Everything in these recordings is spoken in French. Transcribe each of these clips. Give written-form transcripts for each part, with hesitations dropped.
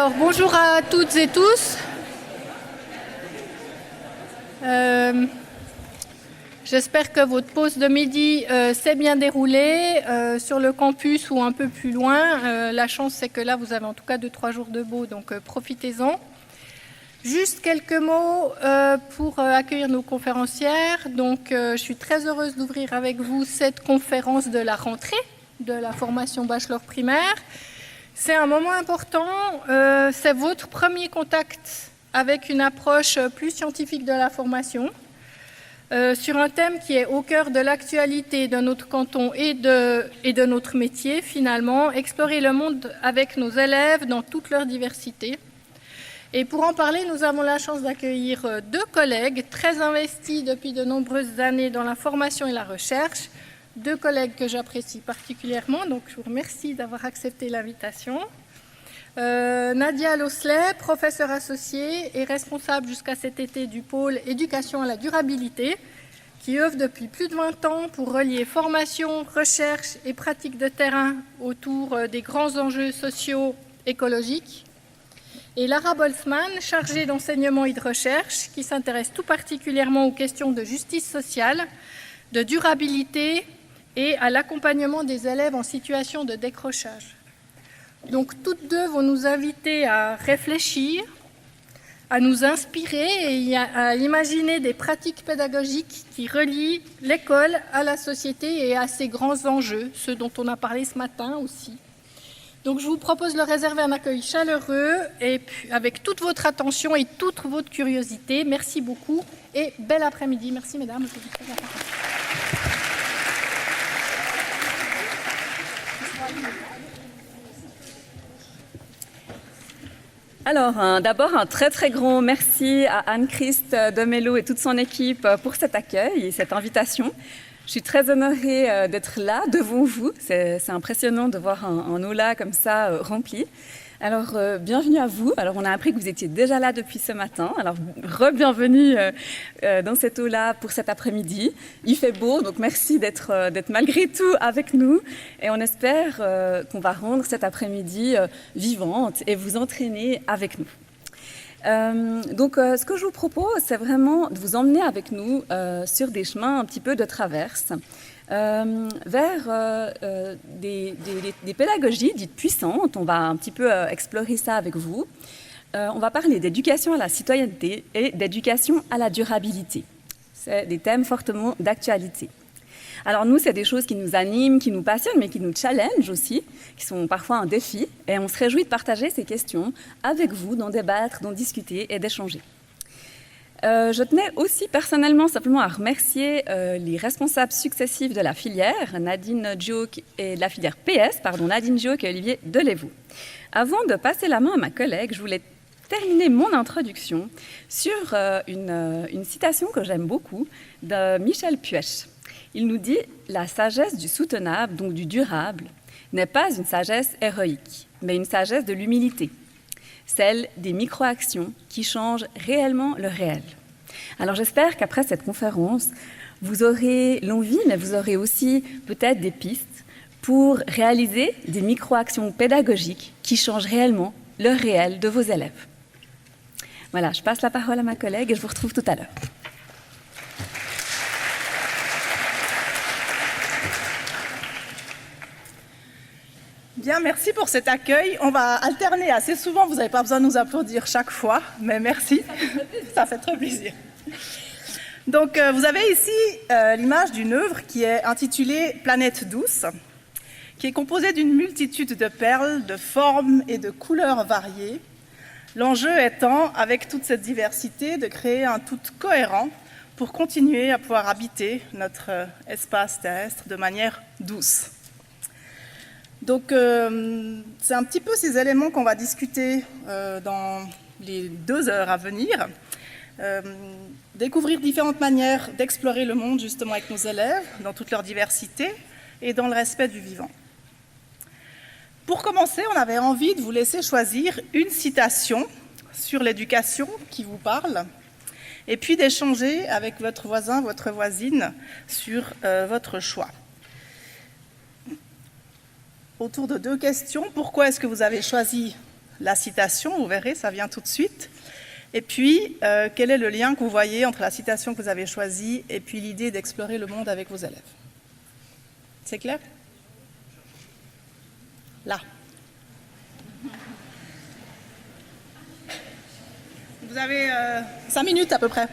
Alors, bonjour à toutes et tous. J'espère que votre pause de midi s'est bien déroulée sur le campus ou un peu plus loin. La chance, c'est que là, vous avez en tout cas 2-3 jours de beau, donc profitez-en. Juste quelques mots pour accueillir nos conférencières. Donc, je suis très heureuse d'ouvrir avec vous cette conférence de la rentrée de la formation bachelor primaire. C'est un moment important, c'est votre premier contact avec une approche plus scientifique de la formation, sur un thème qui est au cœur de l'actualité de notre canton et de notre métier, finalement, explorer le monde avec nos élèves dans toute leur diversité. Et pour en parler, nous avons la chance d'accueillir 2 collègues très investis depuis de nombreuses années dans la formation et la recherche, 2 collègues que j'apprécie particulièrement, donc je vous remercie d'avoir accepté l'invitation. Nadia Loslet, professeure associée et responsable jusqu'à cet été du pôle éducation à la durabilité, qui œuvre depuis plus de 20 ans pour relier formation, recherche et pratique de terrain autour des grands enjeux sociaux écologiques. Et Lara Boltzmann, chargée d'enseignement et de recherche, qui s'intéresse tout particulièrement aux questions de justice sociale, de durabilité et à l'accompagnement des élèves en situation de décrochage. Donc toutes 2 vont nous inviter à réfléchir, à nous inspirer et à imaginer des pratiques pédagogiques qui relient l'école à la société et à ces grands enjeux, ceux dont on a parlé ce matin aussi. Donc je vous propose de leur réserver un accueil chaleureux et puis avec toute votre attention et toute votre curiosité. Merci beaucoup et bel après-midi. Merci mesdames. Alors, d'abord, un très très grand merci à Anne-Christ Demello et toute son équipe pour cet accueil et cette invitation. Je suis très honorée d'être là, devant vous. C'est impressionnant de voir un aula comme ça rempli. Alors, bienvenue à vous. Alors, on a appris que vous étiez déjà là depuis ce matin. Alors, re-bienvenue dans cette aula pour cet après-midi. Il fait beau, donc merci d'être malgré tout avec nous. Et on espère qu'on va rendre cet après-midi vivante et vous entraîner avec nous. Donc, ce que je vous propose, c'est vraiment de vous emmener avec nous sur des chemins un petit peu de traverse vers des pédagogies dites puissantes. On va un petit peu explorer ça avec vous. On va parler d'éducation à la citoyenneté et d'éducation à la durabilité. C'est des thèmes fortement d'actualité. Alors nous, c'est des choses qui nous animent, qui nous passionnent, mais qui nous challengent aussi, qui sont parfois un défi. Et on se réjouit de partager ces questions avec vous, d'en débattre, d'en discuter et d'échanger. Je tenais aussi personnellement simplement à remercier les responsables successifs de la filière, Nadine Djouk et de la filière PS, Nadine Djouk et Olivier Delévaux. Avant de passer la main à ma collègue, je voulais terminer mon introduction sur une citation que j'aime beaucoup de Michel Puech. Il nous dit « La sagesse du soutenable, donc du durable, n'est pas une sagesse héroïque, mais une sagesse de l'humilité, celle des micro-actions qui changent réellement le réel. » Alors j'espère qu'après cette conférence, vous aurez l'envie, mais vous aurez aussi peut-être des pistes pour réaliser des micro-actions pédagogiques qui changent réellement le réel de vos élèves. Voilà, je passe la parole à ma collègue et je vous retrouve tout à l'heure. Bien, merci pour cet accueil. On va alterner assez souvent, vous n'avez pas besoin de nous applaudir chaque fois, mais merci, ça fait très plaisir. Donc, vous avez ici l'image d'une œuvre qui est intitulée « Planète douce », qui est composée d'une multitude de perles, de formes et de couleurs variées. L'enjeu étant, avec toute cette diversité, de créer un tout cohérent pour continuer à pouvoir habiter notre espace terrestre de manière douce. Donc, c'est un petit peu ces éléments qu'on va discuter dans les 2 heures à venir. Découvrir différentes manières d'explorer le monde justement avec nos élèves, dans toute leur diversité et dans le respect du vivant. Pour commencer, on avait envie de vous laisser choisir une citation sur l'éducation qui vous parle et puis d'échanger avec votre voisin, votre voisine sur votre choix. Autour de 2 questions. Pourquoi est-ce que vous avez choisi la citation, vous verrez, ça vient tout de suite. Et puis, quel est le lien que vous voyez entre la citation que vous avez choisie et puis l'idée d'explorer le monde avec vos élèves? C'est clair? Là. Vous avez 5 minutes à peu près.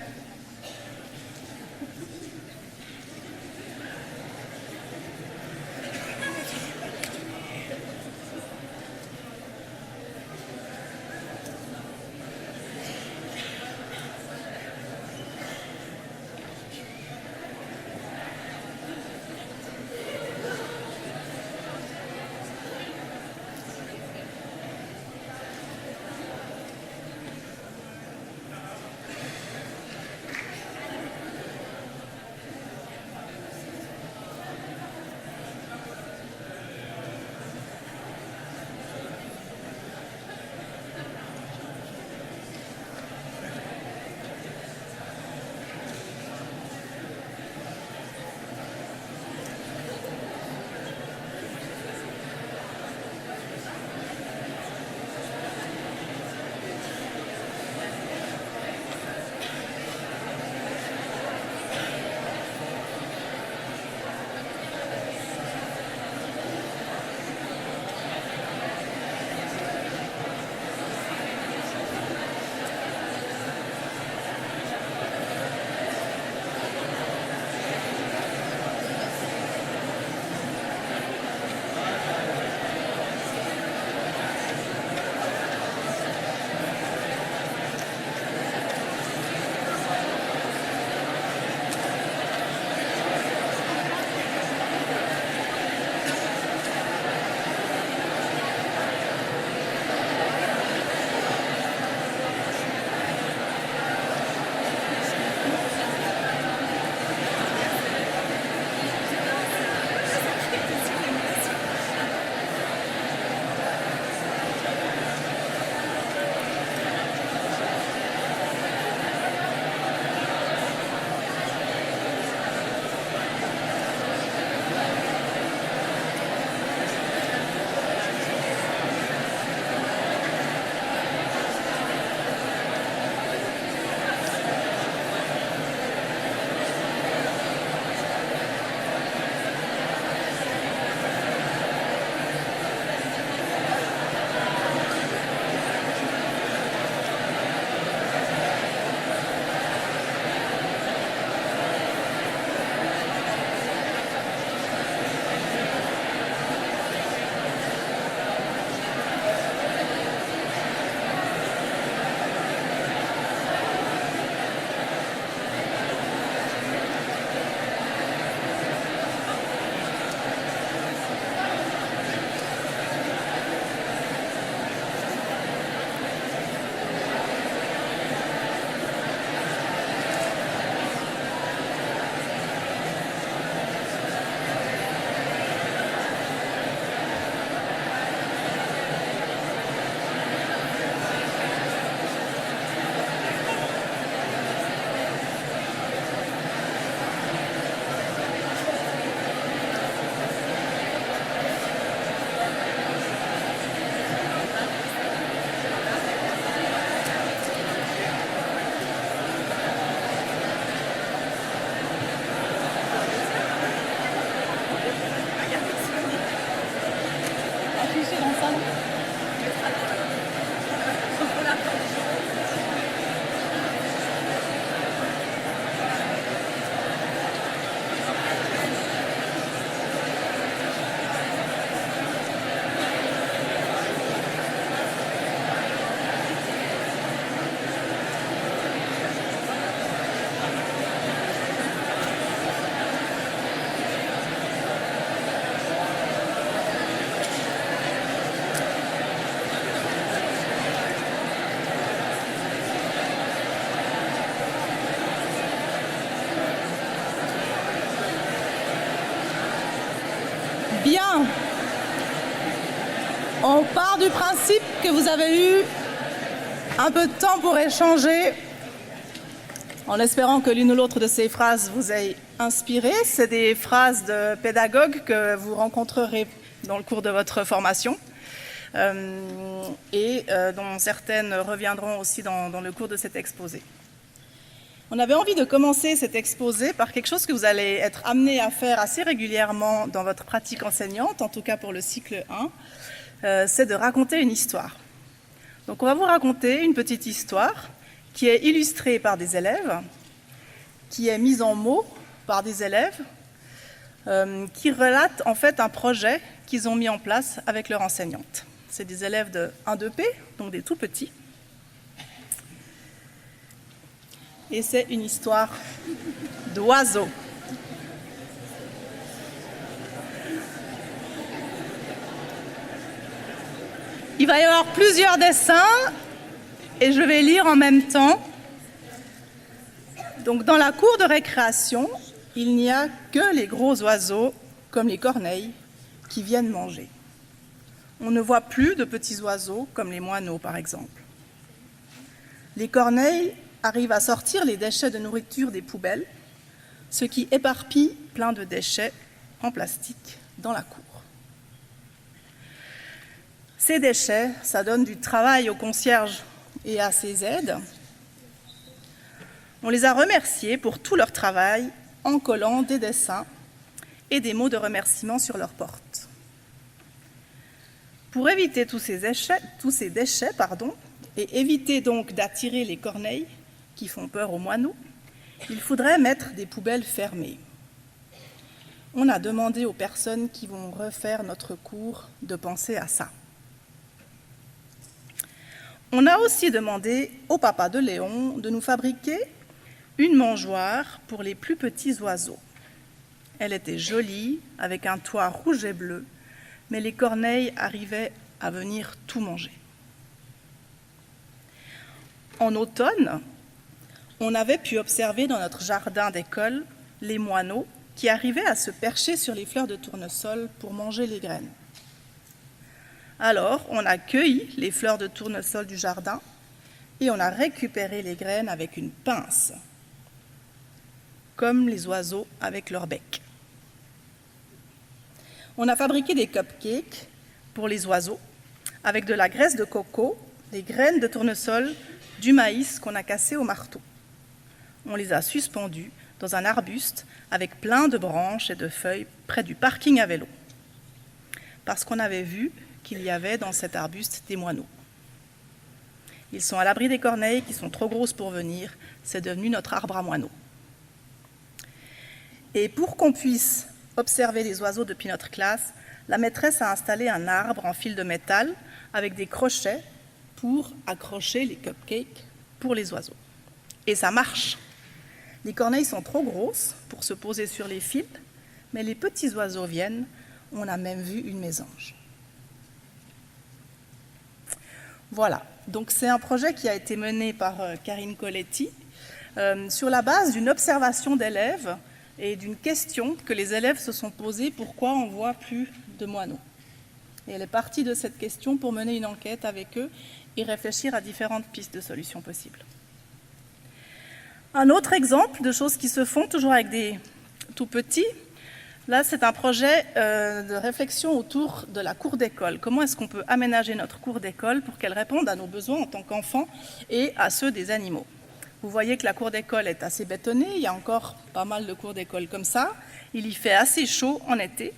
Bien. On part du principe que vous avez eu un peu de temps pour échanger, en espérant que l'une ou l'autre de ces phrases vous ait inspiré. C'est des phrases de pédagogues que vous rencontrerez dans le cours de votre formation. et dont certaines reviendront aussi dans le cours de cet exposé. On avait envie de commencer cet exposé par quelque chose que vous allez être amené à faire assez régulièrement dans votre pratique enseignante, en tout cas pour le cycle 1, c'est de raconter une histoire. Donc on va vous raconter une petite histoire qui est illustrée par des élèves, qui est mise en mots par des élèves, qui relate en fait un projet qu'ils ont mis en place avec leur enseignante. C'est des élèves de 1-2P, donc des tout petits. Et c'est une histoire d'oiseaux. Il va y avoir plusieurs dessins et je vais lire en même temps. Donc dans la cour de récréation, il n'y a que les gros oiseaux, comme les corneilles, qui viennent manger. On ne voit plus de petits oiseaux, comme les moineaux par exemple. Les corneilles arrivent à sortir les déchets de nourriture des poubelles, ce qui éparpille plein de déchets en plastique dans la cour. Ces déchets, ça donne du travail aux concierges et à ses aides. On les a remerciés pour tout leur travail en collant des dessins et des mots de remerciement sur leurs portes. Pour éviter tous ces déchets, et éviter donc d'attirer les corneilles qui font peur aux moineaux, il faudrait mettre des poubelles fermées. On a demandé aux personnes qui vont refaire notre cours de penser à ça. On a aussi demandé au papa de Léon de nous fabriquer une mangeoire pour les plus petits oiseaux. Elle était jolie, avec un toit rouge et bleu, mais les corneilles arrivaient à venir tout manger. En automne, on avait pu observer dans notre jardin d'école les moineaux qui arrivaient à se percher sur les fleurs de tournesol pour manger les graines. Alors, on a cueilli les fleurs de tournesol du jardin et on a récupéré les graines avec une pince, comme les oiseaux avec leur bec. On a fabriqué des cupcakes pour les oiseaux avec de la graisse de coco, des graines de tournesol, du maïs qu'on a cassé au marteau. On les a suspendus dans un arbuste avec plein de branches et de feuilles près du parking à vélo, parce qu'on avait vu qu'il y avait dans cet arbuste des moineaux. Ils sont à l'abri des corneilles qui sont trop grosses pour venir, c'est devenu notre arbre à moineaux. Et pour qu'on puisse observer les oiseaux depuis notre classe, la maîtresse a installé un arbre en fil de métal avec des crochets pour accrocher les cupcakes pour les oiseaux. Et ça marche. Les corneilles sont trop grosses pour se poser sur les fils, mais les petits oiseaux viennent. On a même vu une mésange. Voilà, donc c'est un projet qui a été mené par Karine Coletti sur la base d'une observation d'élèves et d'une question que les élèves se sont posées: pourquoi on ne voit plus de moineaux? Et elle est partie de cette question pour mener une enquête avec eux et réfléchir à différentes pistes de solutions possibles. Un autre exemple de choses qui se font toujours avec des tout petits, là c'est un projet de réflexion autour de la cour d'école. Comment est-ce qu'on peut aménager notre cour d'école pour qu'elle réponde à nos besoins en tant qu'enfants et à ceux des animaux? Vous voyez que la cour d'école est assez bétonnée, il y a encore pas mal de cours d'école comme ça. Il y fait assez chaud en été.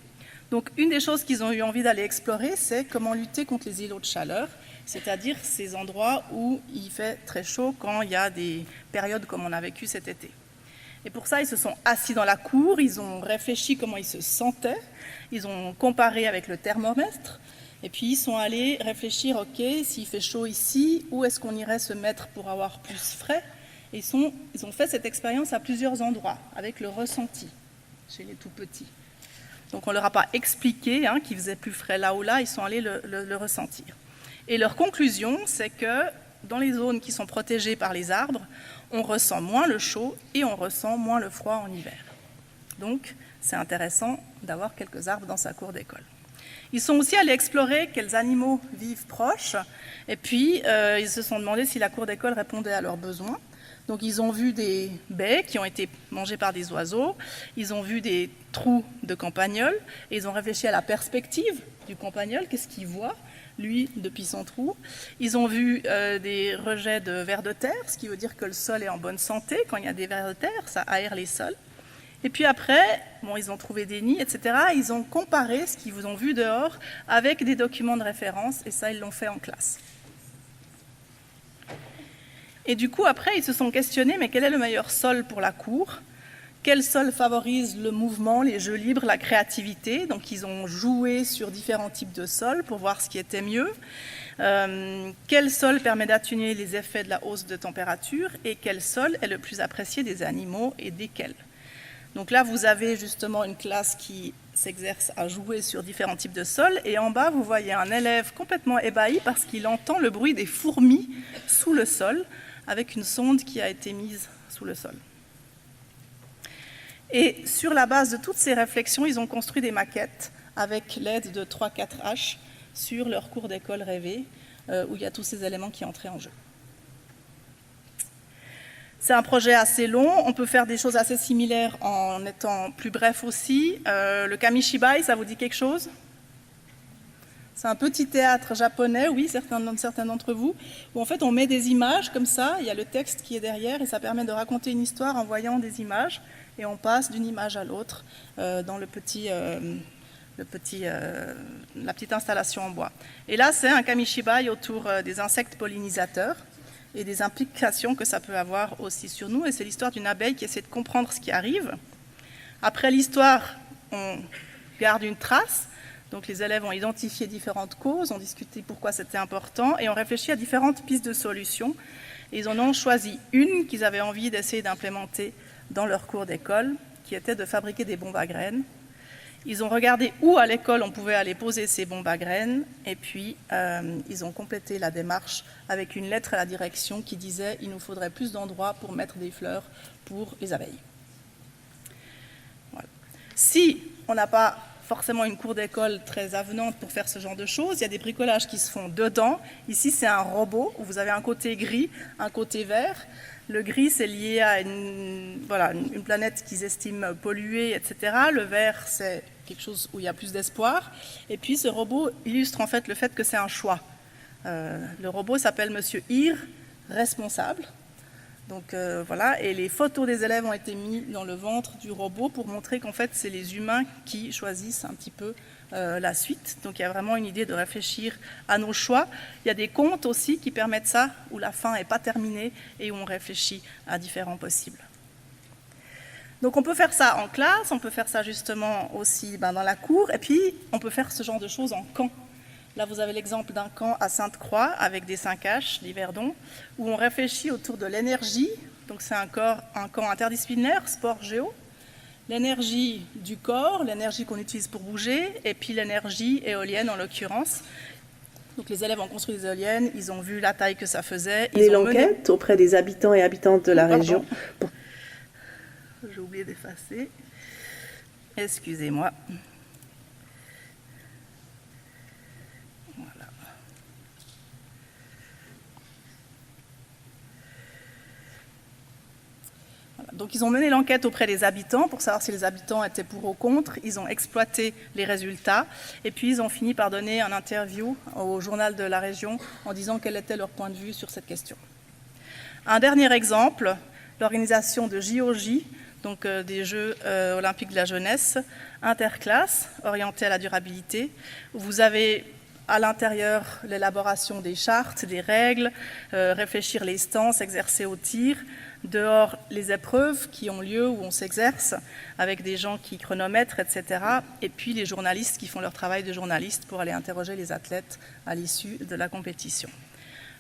Donc une des choses qu'ils ont eu envie d'aller explorer, c'est comment lutter contre les îlots de chaleur, c'est-à-dire ces endroits où il fait très chaud quand il y a des périodes comme on a vécu cet été. Et pour ça, ils se sont assis dans la cour, ils ont réfléchi comment ils se sentaient, ils ont comparé avec le thermomètre, et puis ils sont allés réfléchir, ok, s'il fait chaud ici, où est-ce qu'on irait se mettre pour avoir plus frais? Et ils ont fait cette expérience à plusieurs endroits, avec le ressenti, chez les tout-petits. Donc on ne leur a pas expliqué qu'il faisait plus frais là ou là, ils sont allés le ressentir. Et leur conclusion, c'est que dans les zones qui sont protégées par les arbres, on ressent moins le chaud et on ressent moins le froid en hiver. Donc c'est intéressant d'avoir quelques arbres dans sa cour d'école. Ils sont aussi allés explorer quels animaux vivent proches, et puis ils se sont demandé si la cour d'école répondait à leurs besoins. Donc ils ont vu des baies qui ont été mangées par des oiseaux, ils ont vu des trous de campagnols, et ils ont réfléchi à la perspective du campagnol, qu'est-ce qu'il voit? lui, depuis son trou. Ils ont vu des rejets de vers de terre, ce qui veut dire que le sol est en bonne santé. Quand il y a des vers de terre, ça aère les sols. Et puis après, bon, ils ont trouvé des nids, etc. Ils ont comparé ce qu'ils ont vu dehors avec des documents de référence, et ça, ils l'ont fait en classe. Et du coup, après, ils se sont questionnés, mais quel est le meilleur sol pour la cour ? Quel sol favorise le mouvement, les jeux libres, la créativité ? Donc, ils ont joué sur différents types de sols pour voir ce qui était mieux. Quel sol permet d'atténuer les effets de la hausse de température ? Et quel sol est le plus apprécié des animaux et desquels ? Donc là, vous avez justement une classe qui s'exerce à jouer sur différents types de sols. Et en bas, vous voyez un élève complètement ébahi parce qu'il entend le bruit des fourmis sous le sol avec une sonde qui a été mise sous le sol. Et sur la base de toutes ces réflexions, ils ont construit des maquettes avec l'aide de 3-4 H sur leur cours d'école rêvé où il y a tous ces éléments qui entraient en jeu. C'est un projet assez long, on peut faire des choses assez similaires en étant plus bref aussi. Le Kamishibai, ça vous dit quelque chose ? C'est un petit théâtre japonais, oui, certains d'entre vous, où en fait on met des images comme ça, il y a le texte qui est derrière et ça permet de raconter une histoire en voyant des images et on passe d'une image à l'autre dans la petite installation en bois. Et là, c'est un Kamishibai autour des insectes pollinisateurs et des implications que ça peut avoir aussi sur nous. Et c'est l'histoire d'une abeille qui essaie de comprendre ce qui arrive. Après l'histoire, on garde une trace. Donc les élèves ont identifié différentes causes, ont discuté pourquoi c'était important et ont réfléchi à différentes pistes de solutions. Et ils en ont choisi une qu'ils avaient envie d'essayer d'implémenter dans leur cours d'école, qui était de fabriquer des bombes à graines. Ils ont regardé où à l'école on pouvait aller poser ces bombes à graines et puis ils ont complété la démarche avec une lettre à la direction qui disait il nous faudrait plus d'endroits pour mettre des fleurs pour les abeilles. Voilà. Si on n'a pas forcément une cour d'école très avenante pour faire ce genre de choses, il y a des bricolages qui se font dedans. Ici c'est un robot où vous avez un côté gris, un côté vert. Le gris, c'est lié à une planète qu'ils estiment polluée, etc. Le vert, c'est quelque chose où il y a plus d'espoir. Et puis, ce robot illustre en fait le fait que c'est un choix. Le robot s'appelle Monsieur Ir, responsable. Donc voilà, et les photos des élèves ont été mises dans le ventre du robot pour montrer qu'en fait, c'est les humains qui choisissent un petit peu la suite. Donc il y a vraiment une idée de réfléchir à nos choix. Il y a des contes aussi qui permettent ça, où la fin n'est pas terminée et où on réfléchit à différents possibles. Donc on peut faire ça en classe, on peut faire ça justement aussi dans la cour, et puis on peut faire ce genre de choses en camp. Là vous avez l'exemple d'un camp à Sainte-Croix avec des 5H, l'Yverdon, où on réfléchit autour de l'énergie. Donc c'est un camp interdisciplinaire, sport géo. L'énergie du corps, l'énergie qu'on utilise pour bouger, et puis l'énergie éolienne en l'occurrence. Donc les élèves ont construit des éoliennes, ils ont vu la taille que ça faisait. Ils ont l'enquête auprès des habitants et habitantes de la région. J'ai oublié d'effacer. Excusez-moi. Voilà. Donc ils ont mené l'enquête auprès des habitants pour savoir si les habitants étaient pour ou contre. Ils ont exploité les résultats et puis ils ont fini par donner une interview au journal de la région en disant quel était leur point de vue sur cette question. Un dernier exemple, l'organisation de JOJ, donc des Jeux olympiques de la jeunesse, interclasses, orientés à la durabilité, où vous avez à l'intérieur l'élaboration des chartes, des règles, réfléchir les stands, s'exercer au tir, dehors les épreuves qui ont lieu où on s'exerce avec des gens qui chronomètrent, etc. Et puis les journalistes qui font leur travail de journaliste pour aller interroger les athlètes à l'issue de la compétition.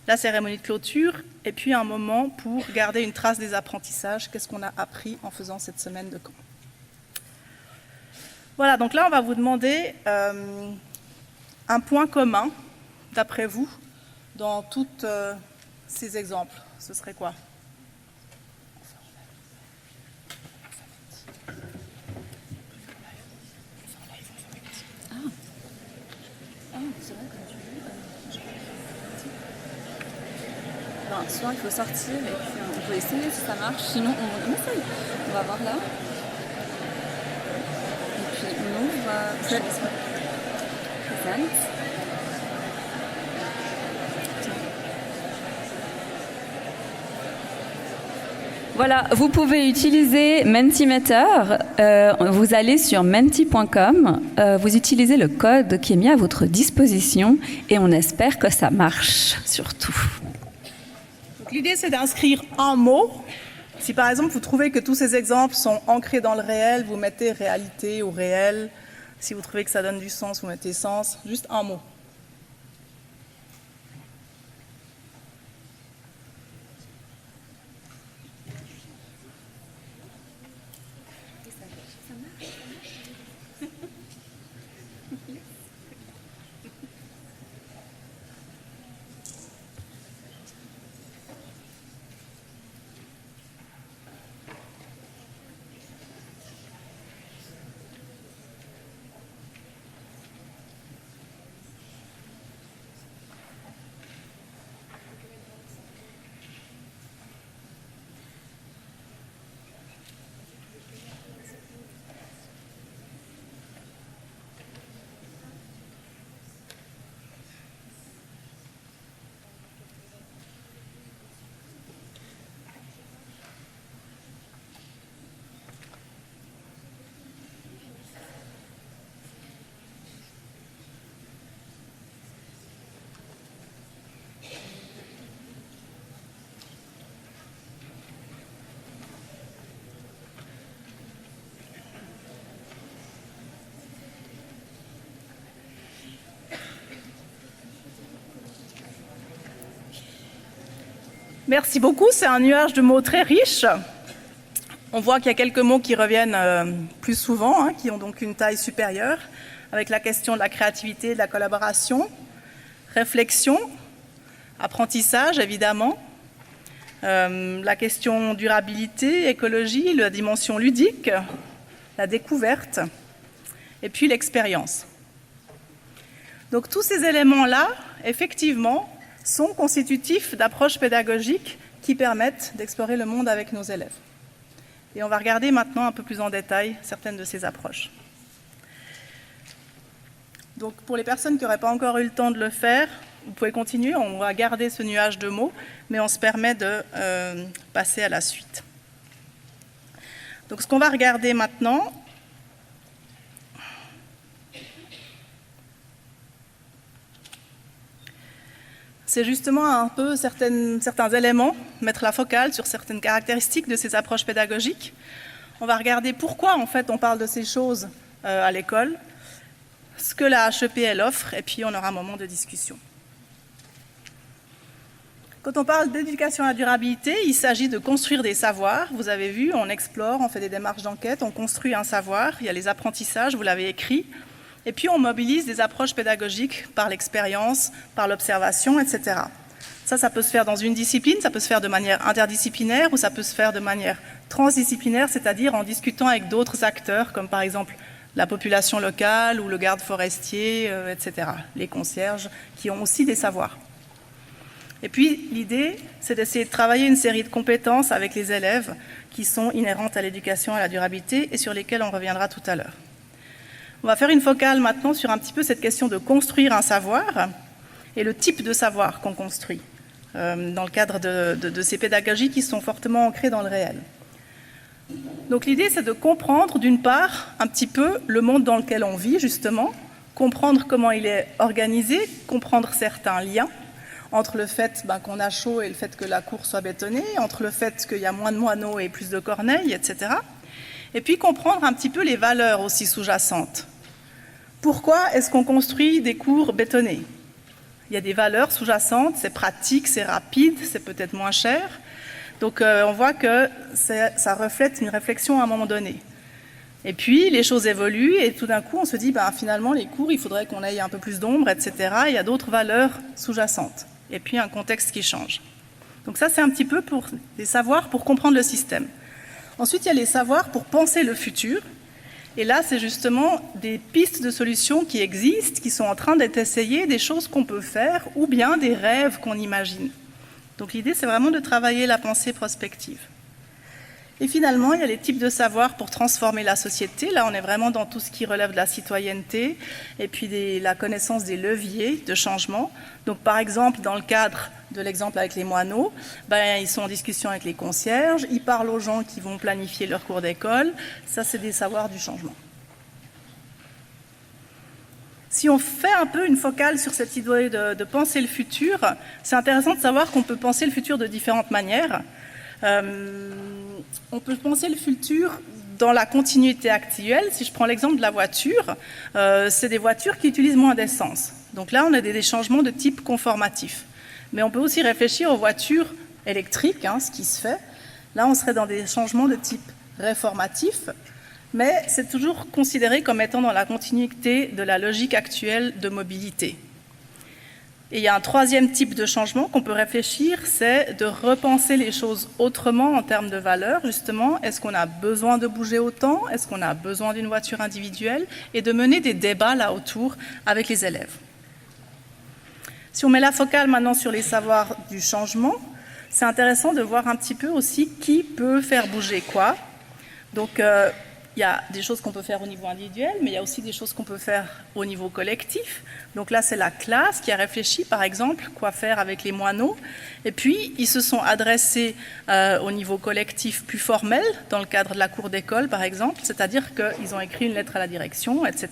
La cérémonie de clôture et puis un moment pour garder une trace des apprentissages. Qu'est-ce qu'on a appris en faisant cette semaine de camp? Voilà, donc là on va vous demander un point commun, d'après vous, dans tous ces exemples. Ce serait quoi? Soit il faut sortir et puis on peut essayer si ça marche, sinon on essaye. On va voir là. Et puis on ouvre. Présente. Voilà, vous pouvez utiliser Mentimeter. Vous allez sur menti.com, vous utilisez le code qui est mis à votre disposition et on espère que ça marche, surtout. L'idée, c'est d'inscrire un mot. Si par exemple, vous trouvez que tous ces exemples sont ancrés dans le réel, vous mettez réalité ou réel. Si vous trouvez que ça donne du sens, vous mettez sens. Juste un mot. Merci beaucoup, c'est un nuage de mots très riche. On voit qu'il y a quelques mots qui reviennent plus souvent, qui ont donc une taille supérieure, avec la question de la créativité, de la collaboration, réflexion, apprentissage évidemment, la question durabilité, écologie, la dimension ludique, la découverte, et puis l'expérience. Donc tous ces éléments-là, effectivement, sont constitutifs d'approches pédagogiques qui permettent d'explorer le monde avec nos élèves. Et on va regarder maintenant un peu plus en détail certaines de ces approches. Donc pour les personnes qui n'auraient pas encore eu le temps de le faire, vous pouvez continuer, on va garder ce nuage de mots, mais on se permet de passer à la suite. Donc ce qu'on va regarder maintenant, c'est justement un peu certains éléments, mettre la focale sur certaines caractéristiques de ces approches pédagogiques. On va regarder pourquoi en fait on parle de ces choses à l'école, ce que la HEP elle offre, et puis on aura un moment de discussion. Quand on parle d'éducation à la durabilité, il s'agit de construire des savoirs. Vous avez vu, on explore, on fait des démarches d'enquête, on construit un savoir, il y a les apprentissages, vous l'avez écrit, et puis on mobilise des approches pédagogiques par l'expérience, par l'observation, etc. Ça peut se faire dans une discipline, ça peut se faire de manière interdisciplinaire ou ça peut se faire de manière transdisciplinaire, c'est-à-dire en discutant avec d'autres acteurs, comme par exemple la population locale ou le garde forestier, etc. Les concierges qui ont aussi des savoirs. Et puis l'idée, c'est d'essayer de travailler une série de compétences avec les élèves qui sont inhérentes à l'éducation à la durabilité et sur lesquelles on reviendra tout à l'heure. On va faire une focale maintenant sur un petit peu cette question de construire un savoir et le type de savoir qu'on construit dans le cadre de ces pédagogies qui sont fortement ancrées dans le réel. Donc l'idée, c'est de comprendre d'une part un petit peu le monde dans lequel on vit justement, comprendre comment il est organisé, comprendre certains liens entre le fait qu'on a chaud et le fait que la cour soit bétonnée, entre le fait qu'il y a moins de moineaux et plus de corneilles, etc. Et puis comprendre un petit peu les valeurs aussi sous-jacentes. Pourquoi est-ce qu'on construit des cours bétonnées? Il y a des valeurs sous-jacentes, c'est pratique, c'est rapide, c'est peut-être moins cher. Donc on voit que ça reflète une réflexion à un moment donné. Et puis les choses évoluent et tout d'un coup on se dit finalement les cours, il faudrait qu'on ait un peu plus d'ombre, etc. Il y a d'autres valeurs sous-jacentes. Et puis un contexte qui change. Donc ça c'est un petit peu pour des savoirs pour comprendre le système. Ensuite il y a les savoirs pour penser le futur. Et là, c'est justement des pistes de solutions qui existent, qui sont en train d'être essayées, des choses qu'on peut faire, ou bien des rêves qu'on imagine. Donc l'idée, c'est vraiment de travailler la pensée prospective. Et finalement, il y a les types de savoirs pour transformer la société. Là, on est vraiment dans tout ce qui relève de la citoyenneté et puis la connaissance des leviers de changement. Donc, par exemple, dans le cadre de l'exemple avec les moineaux, ils sont en discussion avec les concierges, ils parlent aux gens qui vont planifier leur cours d'école. Ça, c'est des savoirs du changement. Si on fait un peu une focale sur cette idée de penser le futur, c'est intéressant de savoir qu'on peut penser le futur de différentes manières. On peut penser le futur dans la continuité actuelle. Si je prends l'exemple de la voiture, c'est des voitures qui utilisent moins d'essence. Donc là, on a des changements de type conformatif. Mais on peut aussi réfléchir aux voitures électriques, ce qui se fait. Là, on serait dans des changements de type réformatif, mais c'est toujours considéré comme étant dans la continuité de la logique actuelle de mobilité. Et il y a un troisième type de changement qu'on peut réfléchir, c'est de repenser les choses autrement en termes de valeur, justement. Est-ce qu'on a besoin de bouger autant? Est-ce qu'on a besoin d'une voiture individuelle? Et de mener des débats là autour avec les élèves. Si on met la focale maintenant sur les savoirs du changement, c'est intéressant de voir un petit peu aussi qui peut faire bouger quoi. Donc, il y a des choses qu'on peut faire au niveau individuel, mais il y a aussi des choses qu'on peut faire au niveau collectif. Donc là, c'est la classe qui a réfléchi, par exemple, quoi faire avec les moineaux. Et puis, ils se sont adressés au niveau collectif plus formel, dans le cadre de la cour d'école, par exemple, c'est-à-dire qu'ils ont écrit une lettre à la direction, etc.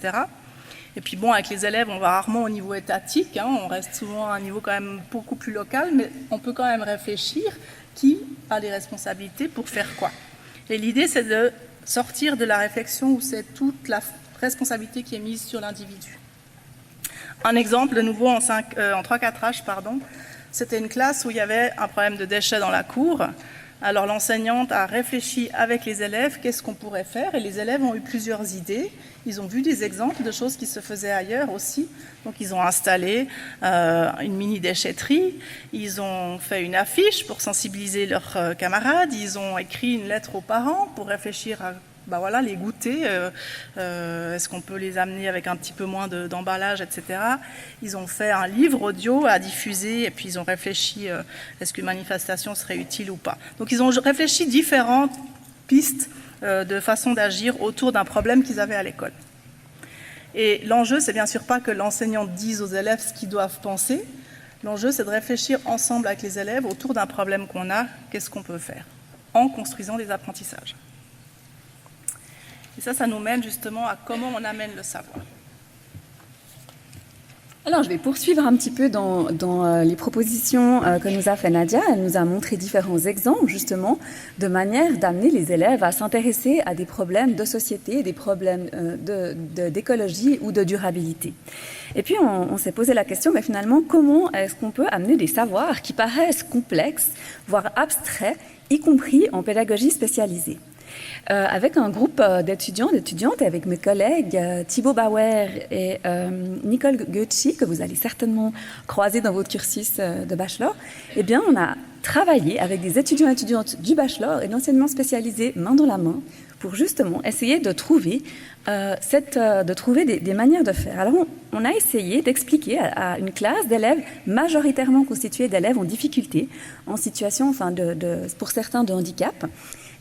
Et puis bon, avec les élèves, on va rarement au niveau étatique, on reste souvent à un niveau quand même beaucoup plus local, mais on peut quand même réfléchir qui a les responsabilités pour faire quoi. Et l'idée, c'est de sortir de la réflexion où c'est toute la responsabilité qui est mise sur l'individu. Un exemple, de nouveau en 3-4H, c'était une classe où il y avait un problème de déchets dans la cour. Alors l'enseignante a réfléchi avec les élèves qu'est-ce qu'on pourrait faire, et les élèves ont eu plusieurs idées. Ils ont vu des exemples de choses qui se faisaient ailleurs aussi. Donc ils ont installé une mini-déchetterie, ils ont fait une affiche pour sensibiliser leurs camarades, ils ont écrit une lettre aux parents pour réfléchir à les goûters, est-ce qu'on peut les amener avec un petit peu moins d'emballage, etc. Ils ont fait un livre audio à diffuser et puis ils ont réfléchi, est-ce qu'une manifestation serait utile ou pas. Donc ils ont réfléchi différentes pistes de façon d'agir autour d'un problème qu'ils avaient à l'école. Et l'enjeu, c'est bien sûr pas que l'enseignant dise aux élèves ce qu'ils doivent penser. L'enjeu, c'est de réfléchir ensemble avec les élèves autour d'un problème qu'on a, qu'est-ce qu'on peut faire, en construisant des apprentissages. Et ça nous mène justement à comment on amène le savoir. Alors, je vais poursuivre un petit peu dans les propositions que nous a fait Nadia. Elle nous a montré différents exemples, justement, de manière d'amener les élèves à s'intéresser à des problèmes de société, des problèmes d'écologie ou de durabilité. Et puis, on s'est posé la question, mais finalement, comment est-ce qu'on peut amener des savoirs qui paraissent complexes, voire abstraits, y compris en pédagogie spécialisée? Avec un groupe d'étudiants, d'étudiantes, et avec mes collègues Thibaut Bauer et Nicole Gucci, que vous allez certainement croiser dans votre cursus de bachelor, eh bien, on a travaillé avec des étudiants et étudiantes du bachelor et d'enseignement spécialisé main dans la main pour justement essayer de trouver, des manières de faire. Alors, on a essayé d'expliquer à une classe d'élèves majoritairement constituée d'élèves en difficulté, en situation, pour certains, de handicap,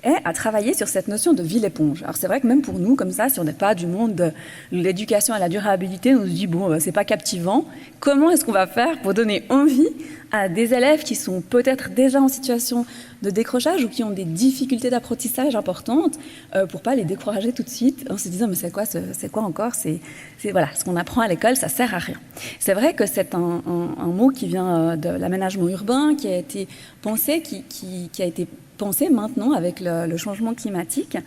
et à travailler sur cette notion de ville-éponge. Alors c'est vrai que même pour nous, comme ça, si on n'est pas du monde de l'éducation à la durabilité, on se dit, c'est pas captivant. Comment est-ce qu'on va faire pour donner envie à des élèves qui sont peut-être déjà en situation de décrochage ou qui ont des difficultés d'apprentissage importantes pour pas les décourager tout de suite en se disant, mais c'est quoi encore, voilà, ce qu'on apprend à l'école, ça sert à rien. C'est vrai que c'est un mot qui vient de l'aménagement urbain, qui a été pensé, qui a été pensé maintenant avec le changement climatique,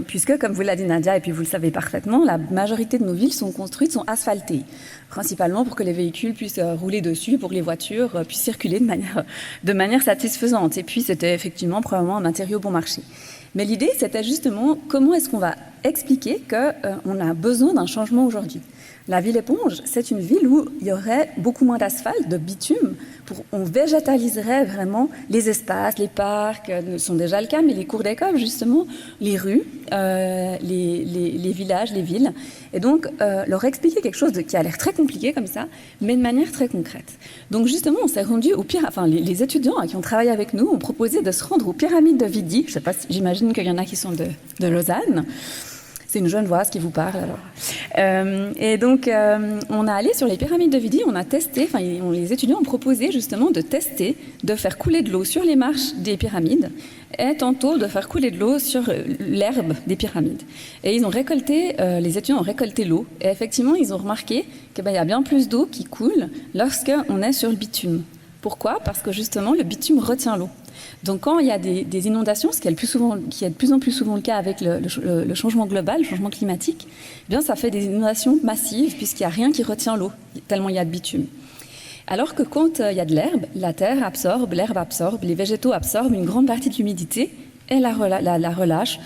puisque, comme vous l'a dit Nadia, et puis vous le savez parfaitement, la majorité de nos villes sont construites, sont asphaltées, principalement pour que les véhicules puissent rouler dessus, pour que les voitures puissent circuler de manière satisfaisante. Et puis, c'était effectivement probablement un matériau bon marché. Mais l'idée, c'était justement comment est-ce qu'on va expliquer qu'on a besoin d'un changement aujourd'hui. La ville éponge, c'est une ville où il y aurait beaucoup moins d'asphalte, de bitume. On végétaliserait vraiment les espaces, les parcs, sont déjà le cas, mais les cours d'école, justement, les rues, les villages, les villes. Et donc, leur expliquer quelque chose qui a l'air très compliqué comme ça, mais de manière très concrète. Donc, justement, on s'est rendu les étudiants qui ont travaillé avec nous ont proposé de se rendre aux pyramides de Vidi. Je sais pas, j'imagine qu'il y en a qui sont de Lausanne. C'est une Genevoise qui vous parle, alors. Et donc, on a allé sur les pyramides de Vidi, on a testé, les étudiants ont proposé justement de tester, de faire couler de l'eau sur les marches des pyramides et tantôt de faire couler de l'eau sur l'herbe des pyramides. Et ils ont récolté, les étudiants ont récolté l'eau et effectivement, ils ont remarqué qu'il y a bien plus d'eau qui coule lorsqu'on est sur le bitume. Pourquoi ? Parce que justement, le bitume retient l'eau. Donc quand il y a des inondations, ce qui est de plus en plus souvent le cas avec le changement global, le changement climatique, eh bien ça fait des inondations massives puisqu'il n'y a rien qui retient l'eau, tellement il y a de bitume. Alors que quand il y a de l'herbe, la terre absorbe, l'herbe absorbe, les végétaux absorbent une grande partie de l'humidité et la relâche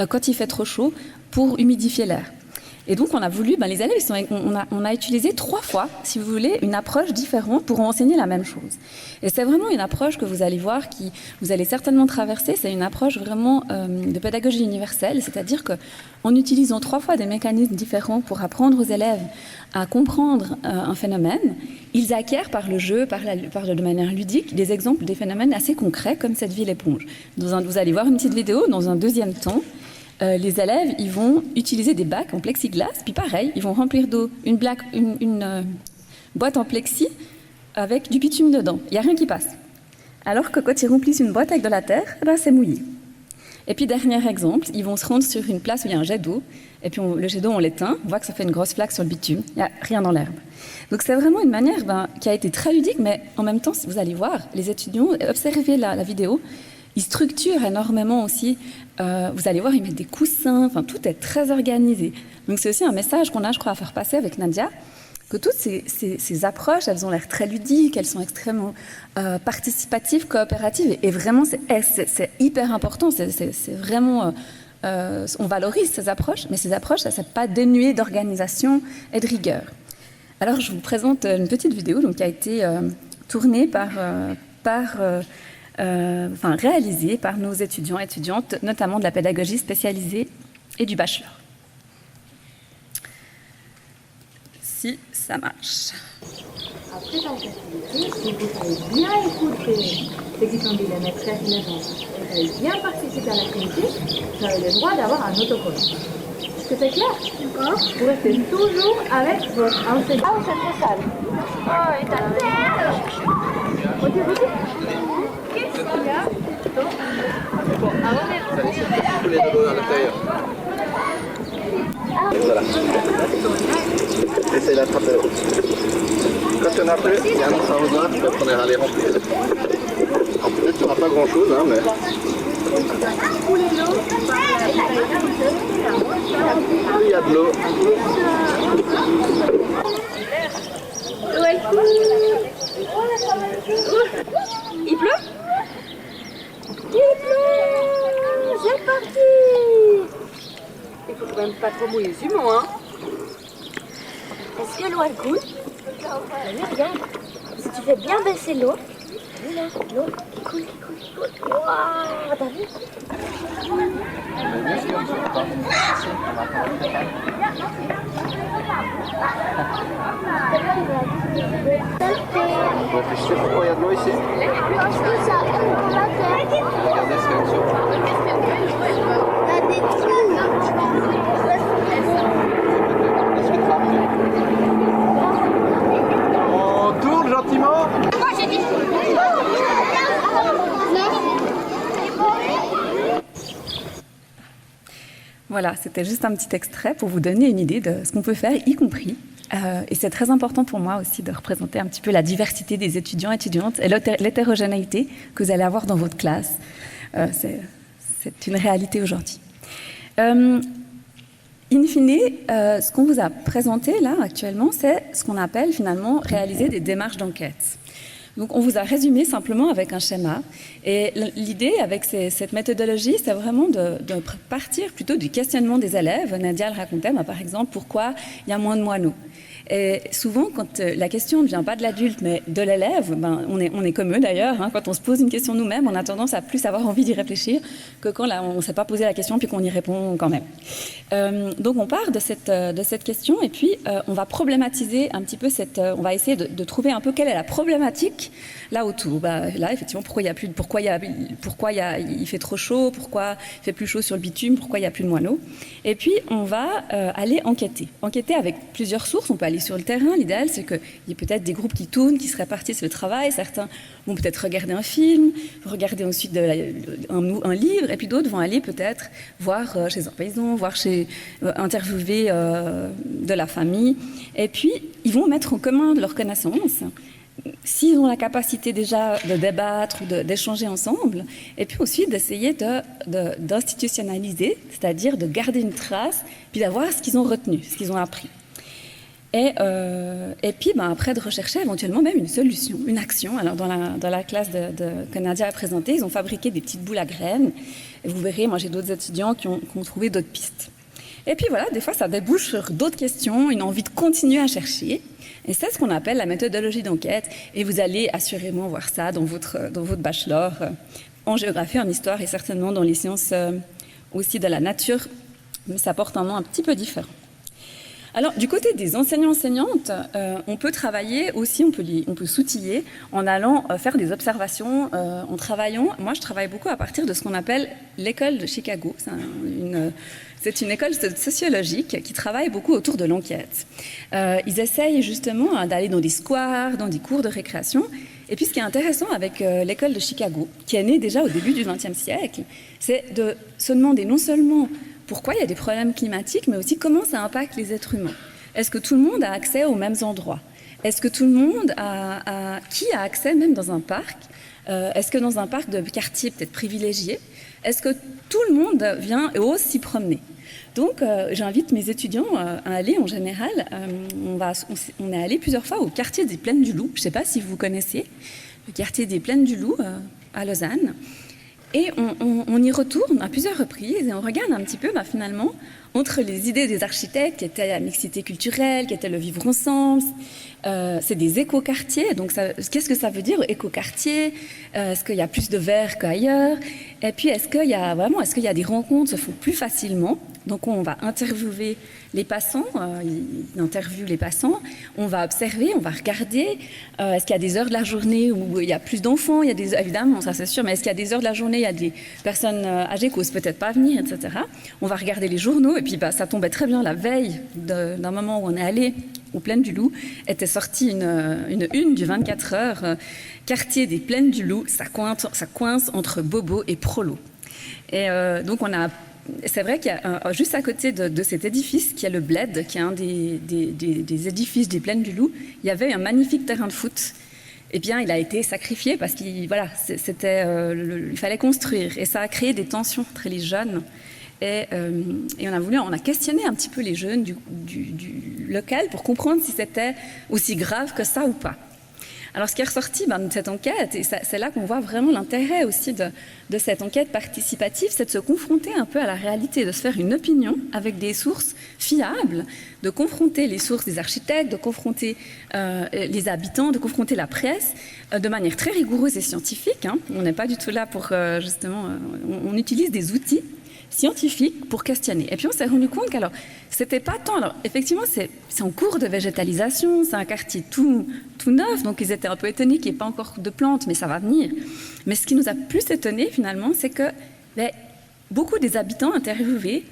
quand il fait trop chaud pour humidifier l'air. Et donc, on a voulu, les élèves, on a utilisé 3 fois, si vous voulez, une approche différente pour enseigner la même chose. Et c'est vraiment une approche que vous allez voir, vous allez certainement traverser. C'est une approche vraiment de pédagogie universelle, c'est-à-dire qu'en utilisant 3 fois des mécanismes différents pour apprendre aux élèves à comprendre un phénomène, ils acquièrent par le jeu, de manière ludique, des exemples des phénomènes assez concrets, comme cette ville éponge. Vous allez voir une petite vidéo dans un deuxième temps. Les élèves, ils vont utiliser des bacs en plexiglas, puis pareil, ils vont remplir d'eau une boîte en plexi avec du bitume dedans. Il n'y a rien qui passe. Alors que quand ils remplissent une boîte avec de la terre, c'est mouillé. Et puis, dernier exemple, ils vont se rendre sur une place où il y a un jet d'eau, et puis le jet d'eau, on l'éteint, on voit que ça fait une grosse flaque sur le bitume, il n'y a rien dans l'herbe. Donc c'est vraiment une manière qui a été très ludique, mais en même temps, vous allez voir, les étudiants, observez la vidéo, ils structurent énormément aussi. Vous allez voir, ils mettent des coussins. Tout est très organisé. Donc, c'est aussi un message qu'on a, je crois, à faire passer avec Nadia, que toutes ces approches, elles ont l'air très ludiques, elles sont extrêmement participatives, coopératives. Et vraiment, c'est hyper important. C'est vraiment... on valorise ces approches, mais ces approches, ça ne s'est pas dénué d'organisation et de rigueur. Alors, je vous présente une petite vidéo qui a été tournée réalisée par nos étudiants et étudiantes, notamment de la pédagogie spécialisée et du bachelor. Si ça marche. Après dans cette activité, si vous avez bien écouté ce qui sont dit les maîtresses et les enfants, et vous avez bien participé à l'activité, vous avez le droit d'avoir un autocollant. Est-ce que c'est clair? Vous restez toujours avec votre enseignant. Ah, c'est trop sale. Oh, et ta terre. Ok. Qu'est-ce qu'il y a? Bon, avant d'être... Tous les dodos à l'intérieur. Voilà. Essaye d'attraper l'eau. Quand il n'y en a plus, il y a un autre arrosoir, peut-être qu'on ira les remplir. En plus, tu n'auras pas grand-chose, hein, mais... Il y a de l'eau. Il pleut? C'est parti! Il faut quand même pas trop mouiller le ciment, hein? Est-ce que l'eau elle coule? Oui, regarde. Si tu fais bien baisser l'eau, là, l'eau qui coule. Waouh, t'as vu? Vous réfléchissez pourquoi il y a de l'eau ici? Parce que ça ouvre la terre. Regardez ce qu'il y a dessous. Il y a des trous. Est-ce que tu vas mieux? On tourne gentiment. Moi j'ai dit. Voilà, c'était juste un petit extrait pour vous donner une idée de ce qu'on peut faire, y compris. Et c'est très important pour moi aussi de représenter un petit peu la diversité des étudiants et étudiantes et l'hétérogénéité que vous allez avoir dans votre classe. C'est une réalité aujourd'hui. In fine, ce qu'on vous a présenté là actuellement, c'est ce qu'on appelle finalement réaliser des démarches d'enquête. Donc on vous a résumé simplement avec un schéma. Et l'idée avec cette méthodologie, c'est vraiment de partir plutôt du questionnement des élèves. Nadia le racontait, par exemple, pourquoi il y a moins de moineaux. Et souvent, quand la question ne vient pas de l'adulte, mais de l'élève, on est comme eux d'ailleurs. Quand on se pose une question nous-mêmes, on a tendance à plus avoir envie d'y réfléchir que quand on ne s'est pas posé la question puis qu'on y répond quand même. Donc on part de cette question et puis on va problématiser un petit peu on va essayer de trouver un peu quelle est la problématique là autour. Là, effectivement, pourquoi il fait trop chaud, pourquoi il fait plus chaud sur le bitume, pourquoi il n'y a plus de moineaux. Et puis on va aller enquêter avec plusieurs sources. On peut aller sur le terrain. L'idéal, c'est qu'il y ait peut-être des groupes qui tournent, qui se répartissent le travail. Certains vont peut-être regarder un film, regarder ensuite un livre, et puis d'autres vont aller peut-être voir chez un paysan, interviewer de la famille. Et puis, ils vont mettre en commun leurs connaissances, s'ils ont la capacité déjà de débattre ou d'échanger ensemble, et puis aussi d'essayer d'institutionnaliser, c'est-à-dire de garder une trace, puis d'avoir ce qu'ils ont retenu, ce qu'ils ont appris. Et puis, après, de rechercher éventuellement même une solution, une action. Alors, dans la classe que Nadia a présentée, ils ont fabriqué des petites boules à graines. Et vous verrez, moi, j'ai d'autres étudiants qui ont trouvé d'autres pistes. Et puis, voilà, des fois, ça débouche sur d'autres questions, une envie de continuer à chercher. Et c'est ce qu'on appelle la méthodologie d'enquête. Et vous allez assurément voir ça dans votre bachelor en géographie, en histoire et certainement dans les sciences aussi de la nature. Mais ça porte un nom un petit peu différent. Alors, du côté des enseignants-enseignantes, on peut travailler aussi, on peut s'outiller en allant faire des observations, en travaillant. Moi, je travaille beaucoup à partir de ce qu'on appelle l'école de Chicago. C'est une école sociologique qui travaille beaucoup autour de l'enquête. Ils essayent justement d'aller dans des squares, dans des cours de récréation. Et puis, ce qui est intéressant avec l'école de Chicago, qui est née déjà au début du XXe siècle, c'est de se demander non seulement pourquoi il y a des problèmes climatiques, mais aussi comment ça impacte les êtres humains. Est-ce que tout le monde a accès aux mêmes endroits? Est-ce que tout le monde qui a accès même dans un parc? Est-ce que dans un parc de quartier peut-être privilégié, est-ce que tout le monde vient et ose s'y promener? Donc, j'invite mes étudiants à aller en général. On est allé plusieurs fois au quartier des Plaines du Loup. Je ne sais pas si vous connaissez le quartier des Plaines du Loup à Lausanne. Et on y retourne à plusieurs reprises et on regarde un petit peu finalement entre les idées des architectes qui étaient la mixité culturelle, qui était le vivre ensemble. C'est des écoquartiers. Donc qu'est-ce que ça veut dire écoquartier? Est-ce qu'il y a plus de verre qu'ailleurs? Et puis est-ce qu'il y a des rencontres qui se font plus facilement? Donc on va interviewer les passants, ils interviewent les passants, on va observer, on va regarder, est-ce qu'il y a des heures de la journée où il y a plus d'enfants, évidemment, ça c'est sûr, mais est-ce qu'il y a des heures de la journée, il y a des personnes âgées qui n'osent peut-être pas venir, etc. On va regarder les journaux, et puis ça tombait très bien la veille d'un moment où on est allé aux Plaines du Loup, était sortie une du 24 heures, quartier des Plaines du Loup, ça coince entre Bobo et Prolo. Et donc c'est vrai qu'il y a juste à côté de cet édifice, qui est le Bled, qui est un des édifices des Plaines du Loup, il y avait un magnifique terrain de foot. Eh bien, il a été sacrifié parce qu'il fallait construire. Et ça a créé des tensions entre les jeunes. Et on a questionné un petit peu les jeunes du local pour comprendre si c'était aussi grave que ça ou pas. Alors, ce qui est ressorti de cette enquête, et c'est là qu'on voit vraiment l'intérêt aussi de cette enquête participative, c'est de se confronter un peu à la réalité, de se faire une opinion avec des sources fiables, de confronter les sources des architectes, de confronter les habitants, de confronter la presse de manière très rigoureuse et scientifique. On n'est pas du tout là pour, justement, on utilise des outils scientifiques pour questionner. Et puis on s'est rendu compte qu'alors, c'était pas tant... Alors, effectivement, c'est en cours de végétalisation, c'est un quartier tout neuf, donc ils étaient un peu étonnés qu'il n'y ait pas encore de plantes, mais ça va venir. Mais ce qui nous a plus étonnés, finalement, c'est que beaucoup des habitants interviewés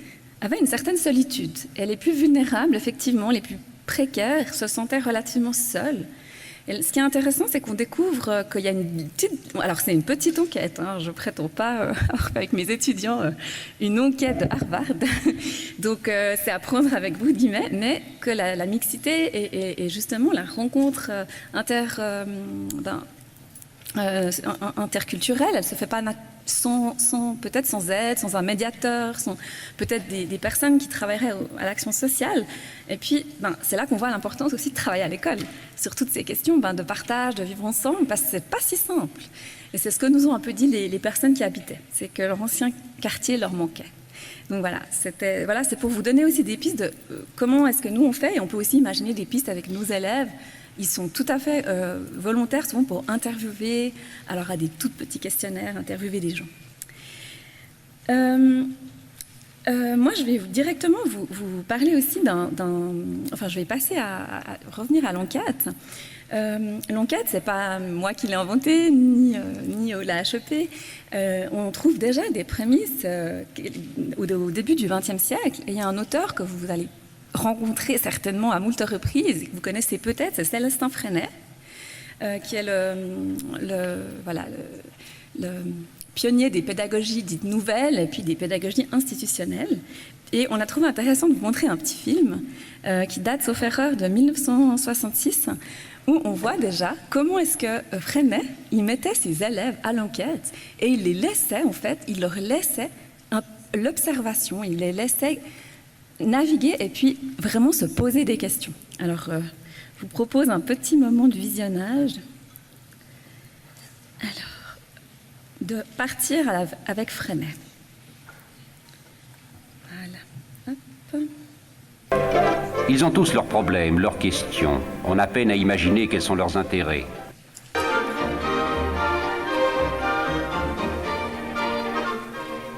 avaient une certaine solitude. Et les plus vulnérables, effectivement, les plus précaires, se sentaient relativement seuls. Et ce qui est intéressant, c'est qu'on découvre qu'il y a une petite... Alors, c'est une petite enquête, je ne prétends pas, avec mes étudiants, une enquête de Harvard. Donc, c'est à prendre avec beaucoup de guillemets, mais que la mixité et justement la rencontre interculturelle, elle ne se fait pas peut-être sans aide, sans un médiateur, sans peut-être des personnes qui travailleraient à l'action sociale. Et puis, c'est là qu'on voit l'importance aussi de travailler à l'école, sur toutes ces questions de partage, de vivre ensemble, parce que c'est pas si simple. Et c'est ce que nous ont un peu dit les personnes qui habitaient, c'est que leur ancien quartier leur manquait. Donc voilà, c'est pour vous donner aussi des pistes de comment est-ce que nous on fait, et on peut aussi imaginer des pistes avec nos élèves. Ils sont tout à fait volontaires souvent pour interviewer, alors à des tout petits questionnaires, interviewer des gens. Moi, je vais directement vous parler aussi enfin, je vais passer à revenir à l'enquête. L'enquête, c'est pas moi qui l'ai inventée, ni la HEP. On trouve déjà des prémices au début du XXe siècle. Et il y a un auteur que vous allez rencontré certainement à moult reprises, que vous connaissez peut-être, c'est Célestin Freinet, qui est le pionnier des pédagogies dites nouvelles et puis des pédagogies institutionnelles. Et on a trouvé intéressant de vous montrer un petit film qui date, sauf erreur, de 1966, où on voit déjà comment est-ce que Freinet, il mettait ses élèves à l'enquête et il les laissait, en fait, il leur laissait l'observation, il les laissait naviguer et puis vraiment se poser des questions. Alors, je vous propose un petit moment de visionnage. Alors, de partir avec Freinet. Voilà. Hop. Ils ont tous leurs problèmes, leurs questions. On a peine à imaginer quels sont leurs intérêts.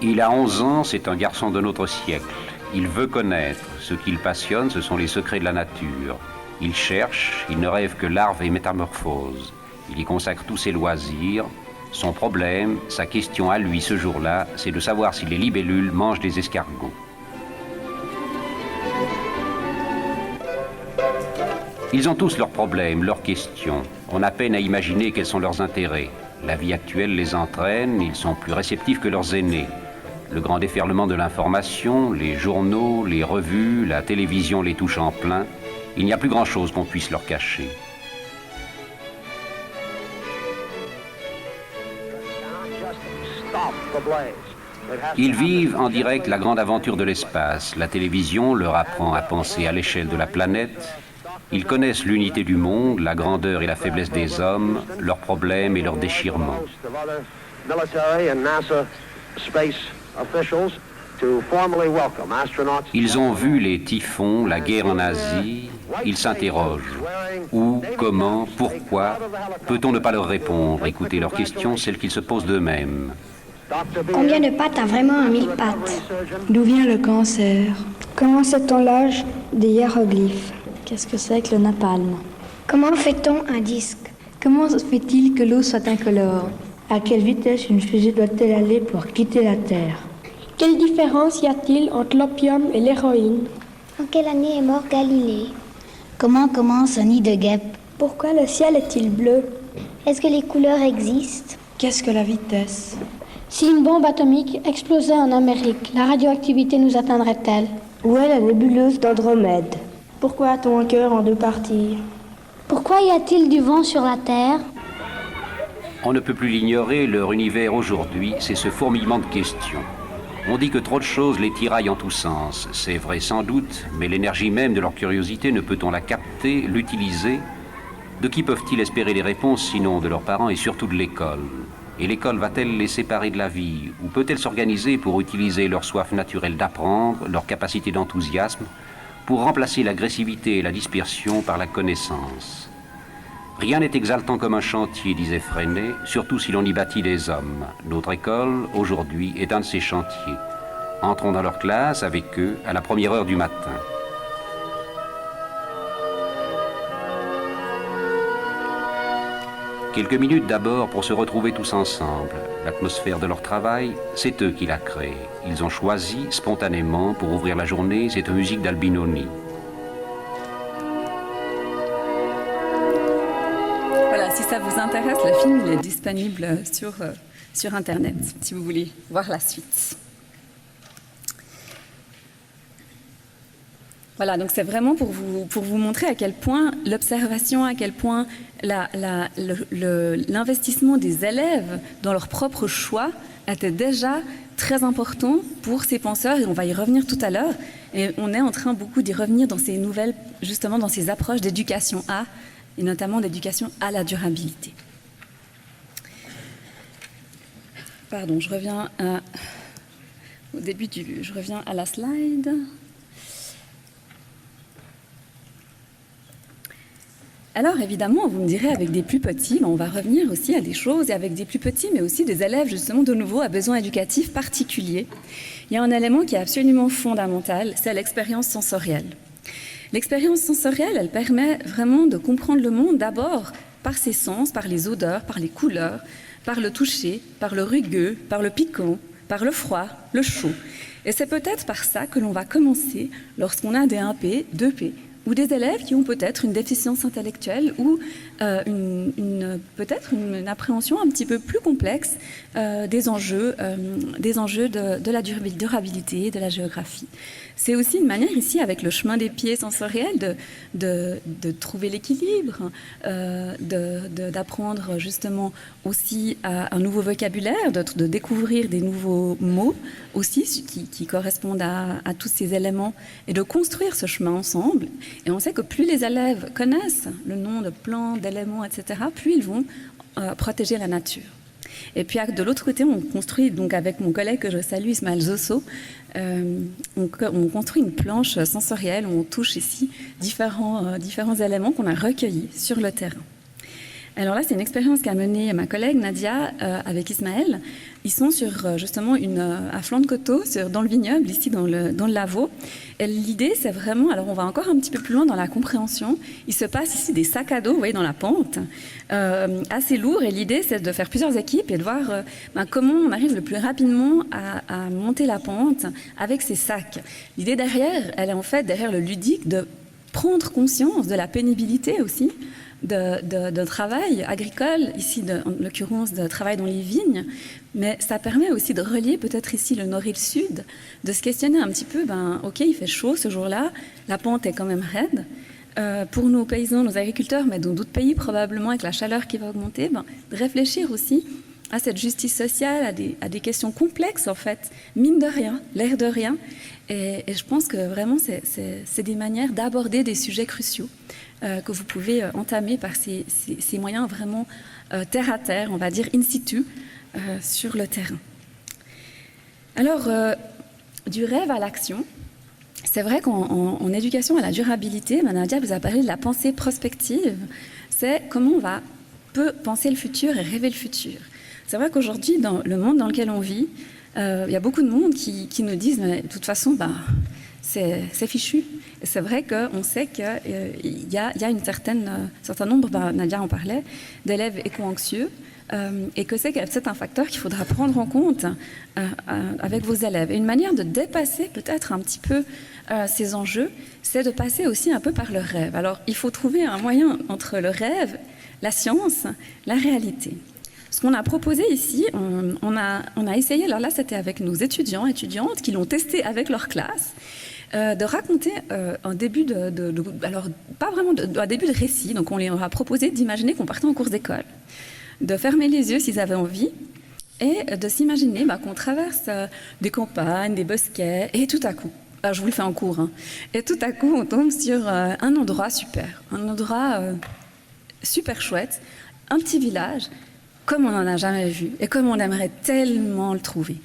Il a 11 ans, c'est un garçon de notre siècle. Il veut connaître. Ce qui le passionne, ce sont les secrets de la nature. Il cherche, il ne rêve que larves et métamorphoses. Il y consacre tous ses loisirs. Son problème, sa question à lui ce jour-là, c'est de savoir si les libellules mangent des escargots. Ils ont tous leurs problèmes, leurs questions. On a peine à imaginer quels sont leurs intérêts. La vie actuelle les entraîne, ils sont plus réceptifs que leurs aînés. Le grand déferlement de l'information, les journaux, les revues, la télévision les touchent en plein. Il n'y a plus grand-chose qu'on puisse leur cacher. Ils vivent en direct la grande aventure de l'espace. La télévision leur apprend à penser à l'échelle de la planète. Ils connaissent l'unité du monde, la grandeur et la faiblesse des hommes, leurs problèmes et leurs déchirements. Ils ont vu les typhons, la guerre en Asie. Ils s'interrogent. Où, comment, pourquoi? Peut-on ne pas leur répondre? Écoutez leurs questions, celles qu'ils se posent d'eux-mêmes. Combien de pattes a vraiment un mille-pattes? D'où vient le cancer? Comment sait-on l'âge des hiéroglyphes? Qu'est-ce que c'est que le napalm? Comment fait-on un disque? Comment se fait-il que l'eau soit incolore? À quelle vitesse une fusée doit-elle aller pour quitter la Terre? Quelle différence y a-t-il entre l'opium et l'héroïne? En quelle année est mort Galilée? Comment commence un nid de guêpe? Pourquoi le ciel est-il bleu? Est-ce que les couleurs existent? Qu'est-ce que la vitesse? Si une bombe atomique explosait en Amérique, la radioactivité nous atteindrait-elle? Où est la nébuleuse d'Andromède? Pourquoi a-t-on un cœur en deux parties? Pourquoi y a-t-il du vent sur la Terre? On ne peut plus l'ignorer, leur univers aujourd'hui, c'est ce fourmillement de questions. On dit que trop de choses les tiraillent en tous sens. C'est vrai sans doute, mais l'énergie même de leur curiosité, ne peut-on la capter, l'utiliser? De qui peuvent-ils espérer les réponses, sinon de leurs parents et surtout de l'école? Et l'école va-t-elle les séparer de la vie? Ou peut-elle s'organiser pour utiliser leur soif naturelle d'apprendre, leur capacité d'enthousiasme, pour remplacer l'agressivité et la dispersion par la connaissance? Rien n'est exaltant comme un chantier, disait Freinet, surtout si l'on y bâtit des hommes. Notre école, aujourd'hui, est un de ces chantiers. Entrons dans leur classe avec eux à la première heure du matin. Quelques minutes d'abord pour se retrouver tous ensemble. L'atmosphère de leur travail, c'est eux qui la créent. Ils ont choisi, spontanément, pour ouvrir la journée, cette musique d'Albinoni. Voilà, si ça vous intéresse, le film il est disponible sur Internet, si vous voulez voir la suite. Voilà, donc c'est vraiment pour vous montrer à quel point l'observation, à quel point l'investissement des élèves dans leur propre choix était déjà très important pour ces penseurs, et on va y revenir tout à l'heure. Et on est en train beaucoup d'y revenir dans ces nouvelles, justement dans ces approches d'éducation à, et notamment d'éducation à la durabilité. Pardon, je reviens à la slide. Alors évidemment, vous me direz, avec des plus petits, on va revenir aussi à des choses, et avec des plus petits, mais aussi des élèves justement de nouveau à besoins éducatifs particuliers. Il y a un élément qui est absolument fondamental, c'est l'expérience sensorielle. L'expérience sensorielle, elle permet vraiment de comprendre le monde d'abord par ses sens, par les odeurs, par les couleurs, par le toucher, par le rugueux, par le piquant, par le froid, le chaud. Et c'est peut-être par ça que l'on va commencer lorsqu'on a des 1P, 2P, ou des élèves qui ont peut-être une déficience intellectuelle ou peut-être une appréhension un petit peu plus complexe des enjeux de la durabilité, de la géographie. C'est aussi une manière ici, avec le chemin des pieds sensoriels, de trouver l'équilibre, d'apprendre justement aussi un nouveau vocabulaire, de découvrir des nouveaux mots aussi qui correspondent à tous ces éléments et de construire ce chemin ensemble. Et on sait que plus les élèves connaissent le nom de plants, d'éléments, etc., plus ils vont protéger la nature. Et puis de l'autre côté, on construit, donc avec mon collègue que je salue, Ismaël Zosso, on construit une planche sensorielle où on touche ici différents éléments qu'on a recueillis sur le terrain. Alors là, c'est une expérience qu'a menée ma collègue Nadia avec Ismaël. Ils sont sur justement à flanc de coteau, dans le vignoble, ici dans le Lavaux. Et l'idée, c'est vraiment, alors on va encore un petit peu plus loin dans la compréhension. Il se passe ici des sacs à dos, vous voyez, dans la pente, assez lourds. Et l'idée, c'est de faire plusieurs équipes et de voir comment on arrive le plus rapidement à monter la pente avec ces sacs. L'idée derrière, elle est en fait derrière le ludique de prendre conscience de la pénibilité aussi, de travail agricole, ici en l'occurrence de travail dans les vignes, mais ça permet aussi de relier peut-être ici le nord et le sud, de se questionner un petit peu, ok, il fait chaud ce jour-là, la pente est quand même raide, pour nos paysans, nos agriculteurs, mais dans d'autres pays probablement avec la chaleur qui va augmenter, de réfléchir aussi à cette justice sociale, à des questions complexes en fait, mine de rien, l'air de rien, et je pense que vraiment c'est des manières d'aborder des sujets cruciaux que vous pouvez entamer par ces moyens vraiment terre à terre, on va dire in situ, sur le terrain. Alors, du rêve à l'action, c'est vrai qu'en éducation à la durabilité, Nadia vous a parlé de la pensée prospective, c'est comment on peut penser le futur et rêver le futur. C'est vrai qu'aujourd'hui, dans le monde dans lequel on vit, il y a beaucoup de monde qui nous disent, mais de toute façon, c'est fichu. Et c'est vrai qu'on sait qu'il y a un certain nombre, Nadia en parlait, d'élèves éco-anxieux, et que c'est un facteur qu'il faudra prendre en compte avec vos élèves. Et une manière de dépasser peut-être un petit peu ces enjeux, c'est de passer aussi un peu par le rêve. Alors, il faut trouver un moyen entre le rêve, la science, la réalité. Ce qu'on a proposé ici, on a essayé, alors là c'était avec nos étudiantes qui l'ont testé avec leur classe, de raconter un début alors pas vraiment un début de récit, donc on leur a proposé d'imaginer qu'on partait en cours d'école, de fermer les yeux s'ils avaient envie, et de s'imaginer qu'on traverse des campagnes, des bosquets, et tout à coup, alors je vous le fais en cours, et tout à coup on tombe sur un endroit super, super chouette, un petit village, comme on n'en a jamais vu, et comme on aimerait tellement le trouver.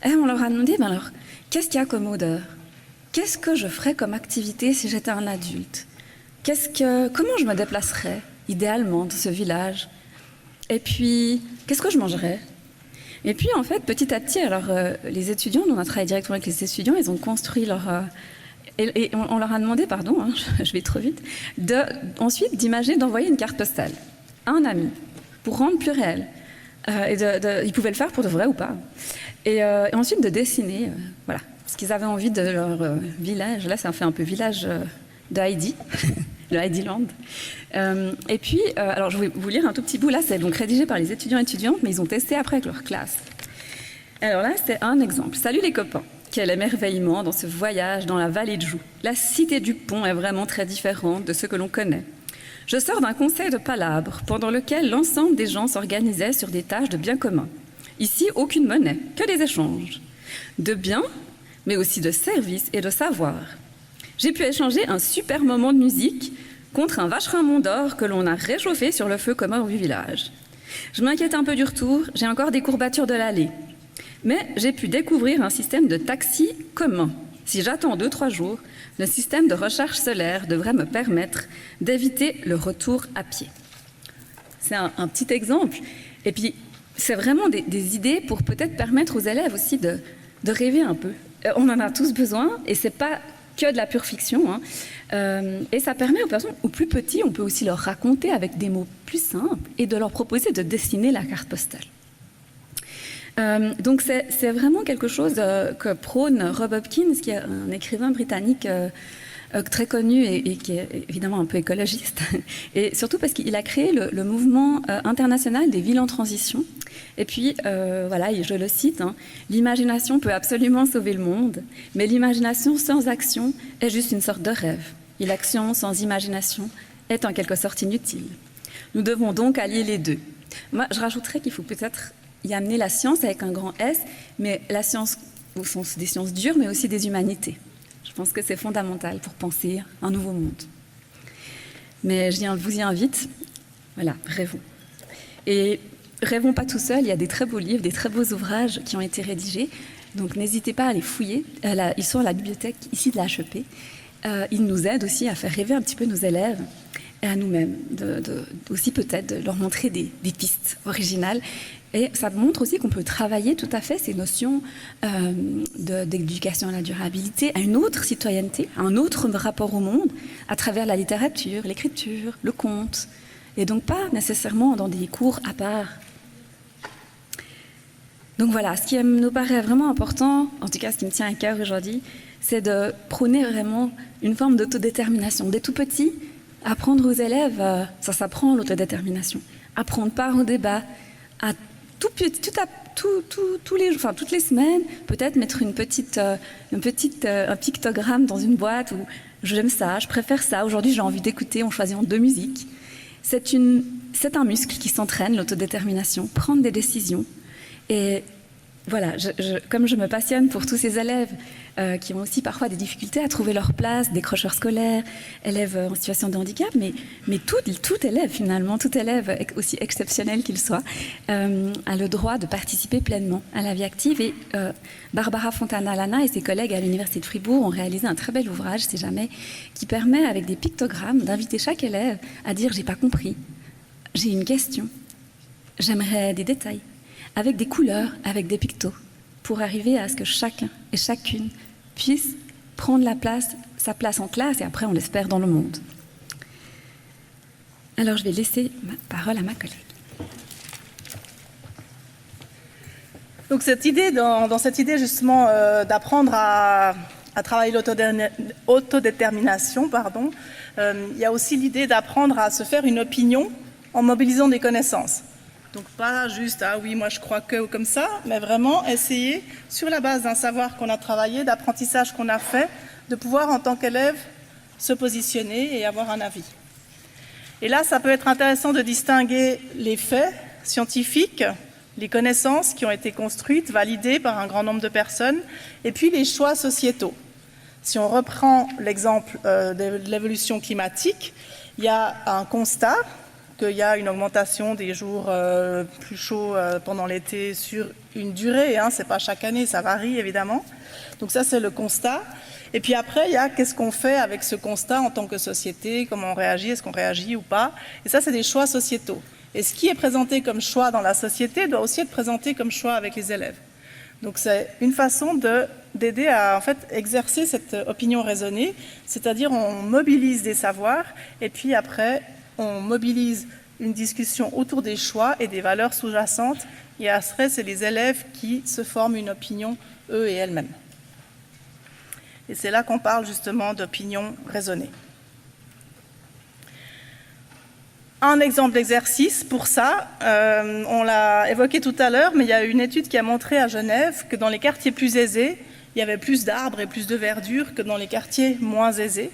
Et on leur a demandé, alors, qu'est-ce qu'il y a comme odeur ? Qu'est-ce que je ferais comme activité si j'étais un adulte ? Comment je me déplacerais, idéalement, dans ce village ? Et puis, qu'est-ce que je mangerais ? Et puis, en fait, petit à petit, alors, les étudiants, on a travaillé directement avec les étudiants, ils ont construit leur... et on leur a demandé, pardon, je vais trop vite, ensuite d'imaginer, d'envoyer une carte postale à un ami, pour rendre plus réel. Ils pouvaient le faire pour de vrai ou pas. Et ensuite de dessiner voilà, ce qu'ils avaient envie de leur village. Là, ça fait un peu village de Heidi, le Heidiland. Et puis, alors je vais vous lire un tout petit bout. Là, c'est donc rédigé par les étudiants et étudiantes, mais ils ont testé après avec leur classe. Alors là, c'est un exemple. Salut les copains. Quel émerveillement dans ce voyage dans la vallée de Joux. La cité du Pont est vraiment très différente de ce que l'on connaît. Je sors d'un conseil de palabres pendant lequel l'ensemble des gens s'organisaient sur des tâches de bien commun. Ici, aucune monnaie, que des échanges. De biens, mais aussi de services et de savoir. J'ai pu échanger un super moment de musique contre un vacherin d'or que l'on a réchauffé sur le feu commun du village. Je m'inquiète un peu du retour, j'ai encore des courbatures de l'allée. Mais j'ai pu découvrir un système de taxi commun. Si j'attends 2-3 jours, le système de recharge solaire devrait me permettre d'éviter le retour à pied. C'est un petit exemple. Et puis, c'est vraiment des idées pour peut-être permettre aux élèves aussi de rêver un peu. On en a tous besoin, et c'est pas que de la pure fiction. Et ça permet aux personnes, aux plus petits, on peut aussi leur raconter avec des mots plus simples et de leur proposer de dessiner la carte postale. Donc c'est vraiment quelque chose que prône Rob Hopkins, qui est un écrivain britannique très connu et qui est évidemment un peu écologiste, et surtout parce qu'il a créé le mouvement international des villes en transition. Et puis, voilà, je le cite, l'imagination peut absolument sauver le monde, mais l'imagination sans action est juste une sorte de rêve. Et l'action sans imagination est en quelque sorte inutile. Nous devons donc allier les deux. Moi, je rajouterais qu'il faut peut-être y amener la science avec un grand S, mais la science au sens des sciences dures, mais aussi des humanités. Je pense que c'est fondamental pour penser un nouveau monde. Mais je vous y invite. Voilà, rêvons. Et rêvons pas tout seuls, il y a des très beaux livres, des très beaux ouvrages qui ont été rédigés. Donc n'hésitez pas à les fouiller. Ils sont à la bibliothèque ici de la HEP. Ils nous aident aussi à faire rêver un petit peu nos élèves et à nous-mêmes, aussi peut-être de leur montrer des pistes originales. Et ça montre aussi qu'on peut travailler tout à fait ces notions d'éducation à la durabilité, à une autre citoyenneté, à un autre rapport au monde, à travers la littérature, l'écriture, le conte, et donc pas nécessairement dans des cours à part. Donc voilà, ce qui nous paraît vraiment important, en tout cas ce qui me tient à cœur aujourd'hui, c'est de prôner vraiment une forme d'autodétermination. Dès tout petit, apprendre aux élèves, ça s'apprend l'autodétermination. Apprendre part au débat, à toutes les semaines, peut-être mettre un pictogramme dans une boîte où j'aime ça, je préfère ça, aujourd'hui j'ai envie d'écouter, on choisit en 2 musiques. C'est un muscle qui s'entraîne, l'autodétermination, prendre des décisions. Et voilà, comme je me passionne pour tous ces élèves qui ont aussi parfois des difficultés à trouver leur place, décrocheurs scolaires, élèves en situation de handicap, mais tout élève finalement, tout élève aussi exceptionnel qu'il soit, a le droit de participer pleinement à la vie active. Et Barbara Fontana-Lana et ses collègues à l'Université de Fribourg ont réalisé un très bel ouvrage, c'est jamais, qui permet avec des pictogrammes d'inviter chaque élève à dire « j'ai pas compris, j'ai une question, j'aimerais des détails ». Avec des couleurs, avec des pictos, pour arriver à ce que chacun et chacune puisse prendre sa place en classe et après, on l'espère, dans le monde. Alors, je vais laisser ma parole à ma collègue. Donc, dans cette idée justement d'apprendre à travailler l'autodétermination, il y a aussi l'idée d'apprendre à se faire une opinion en mobilisant des connaissances. Donc pas juste « ah oui, moi je crois que » ou comme ça, mais vraiment essayer, sur la base d'un savoir qu'on a travaillé, d'apprentissage qu'on a fait, de pouvoir en tant qu'élève se positionner et avoir un avis. Et là, ça peut être intéressant de distinguer les faits scientifiques, les connaissances qui ont été construites, validées par un grand nombre de personnes, et puis les choix sociétaux. Si on reprend l'exemple de l'évolution climatique, il y a un constat qu'il y a une augmentation des jours plus chauds pendant l'été sur une durée, c'est pas chaque année, ça varie évidemment. Donc ça, c'est le constat. Et puis après, il y a qu'est-ce qu'on fait avec ce constat en tant que société, comment on réagit, est-ce qu'on réagit ou pas. Et ça, c'est des choix sociétaux. Et ce qui est présenté comme choix dans la société doit aussi être présenté comme choix avec les élèves. Donc c'est une façon d'aider à en fait, exercer cette opinion raisonnée, c'est-à-dire on mobilise des savoirs et puis après, on mobilise une discussion autour des choix et des valeurs sous-jacentes. Et après, c'est les élèves qui se forment une opinion, eux et elles-mêmes. Et c'est là qu'on parle justement d'opinion raisonnée. Un exemple d'exercice pour ça, on l'a évoqué tout à l'heure, mais il y a une étude qui a montré à Genève que dans les quartiers plus aisés, il y avait plus d'arbres et plus de verdure que dans les quartiers moins aisés.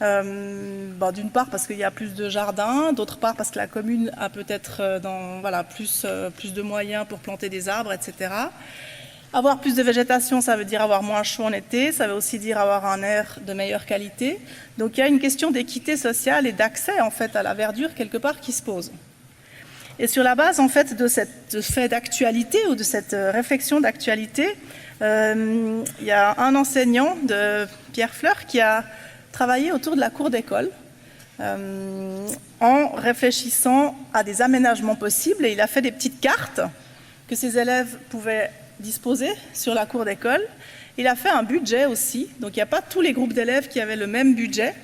D'une part parce qu'il y a plus de jardins, d'autre part parce que la commune a peut-être plus de moyens pour planter des arbres, etc. Avoir plus de végétation, ça veut dire avoir moins chaud en été, ça veut aussi dire avoir un air de meilleure qualité. Donc il y a une question d'équité sociale et d'accès en fait à la verdure quelque part qui se pose. Et sur la base en fait de ce fait d'actualité ou de cette réflexion d'actualité, il y a un enseignant de Pierre Fleur qui a travaillé autour de la cour d'école en réfléchissant à des aménagements possibles, et il a fait des petites cartes que ses élèves pouvaient disposer sur la cour d'école. Il a fait un budget aussi, donc il n'y a pas tous les groupes d'élèves qui avaient le même budget.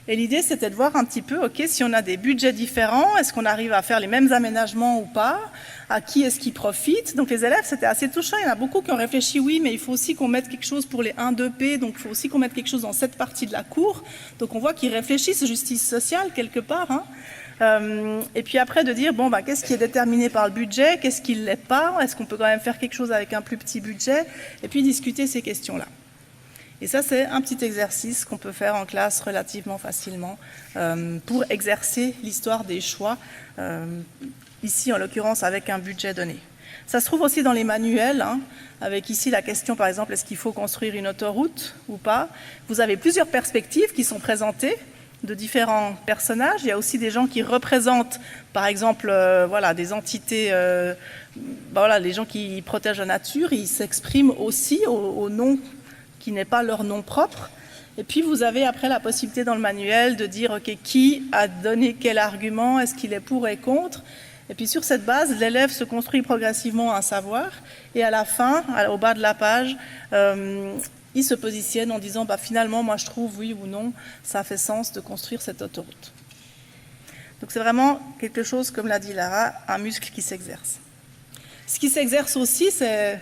Et l'idée, c'était de voir un petit peu, ok, si on a des budgets différents, est-ce qu'on arrive à faire les mêmes aménagements ou pas? À qui est-ce qui profite? Donc les élèves, c'était assez touchant. Il y en a beaucoup qui ont réfléchi, oui, mais il faut aussi qu'on mette quelque chose pour les 1-2P, donc il faut aussi qu'on mette quelque chose dans cette partie de la cour. Donc on voit qu'ils réfléchissent justice sociale quelque part. Et puis après de dire, qu'est-ce qui est déterminé par le budget, qu'est-ce qui ne l'est pas, est-ce qu'on peut quand même faire quelque chose avec un plus petit budget, et puis discuter ces questions-là. Et ça, c'est un petit exercice qu'on peut faire en classe relativement facilement pour exercer l'histoire des choix, ici en l'occurrence avec un budget donné. Ça se trouve aussi dans les manuels, avec ici la question par exemple, est-ce qu'il faut construire une autoroute ou pas? Vous avez plusieurs perspectives qui sont présentées de différents personnages. Il y a aussi des gens qui représentent par exemple des entités, les gens qui protègent la nature, ils s'expriment aussi au nom qui n'est pas leur nom propre. Et puis vous avez après la possibilité dans le manuel de dire qui a donné quel argument, est-ce qu'il est pour et contre. Et puis sur cette base, l'élève se construit progressivement un savoir, et à la fin, au bas de la page, il se positionne en disant finalement moi je trouve oui ou non ça fait sens de construire cette autoroute. Donc c'est vraiment quelque chose, comme l'a dit Lara, un muscle qui s'exerce. Ce qui s'exerce aussi, c'est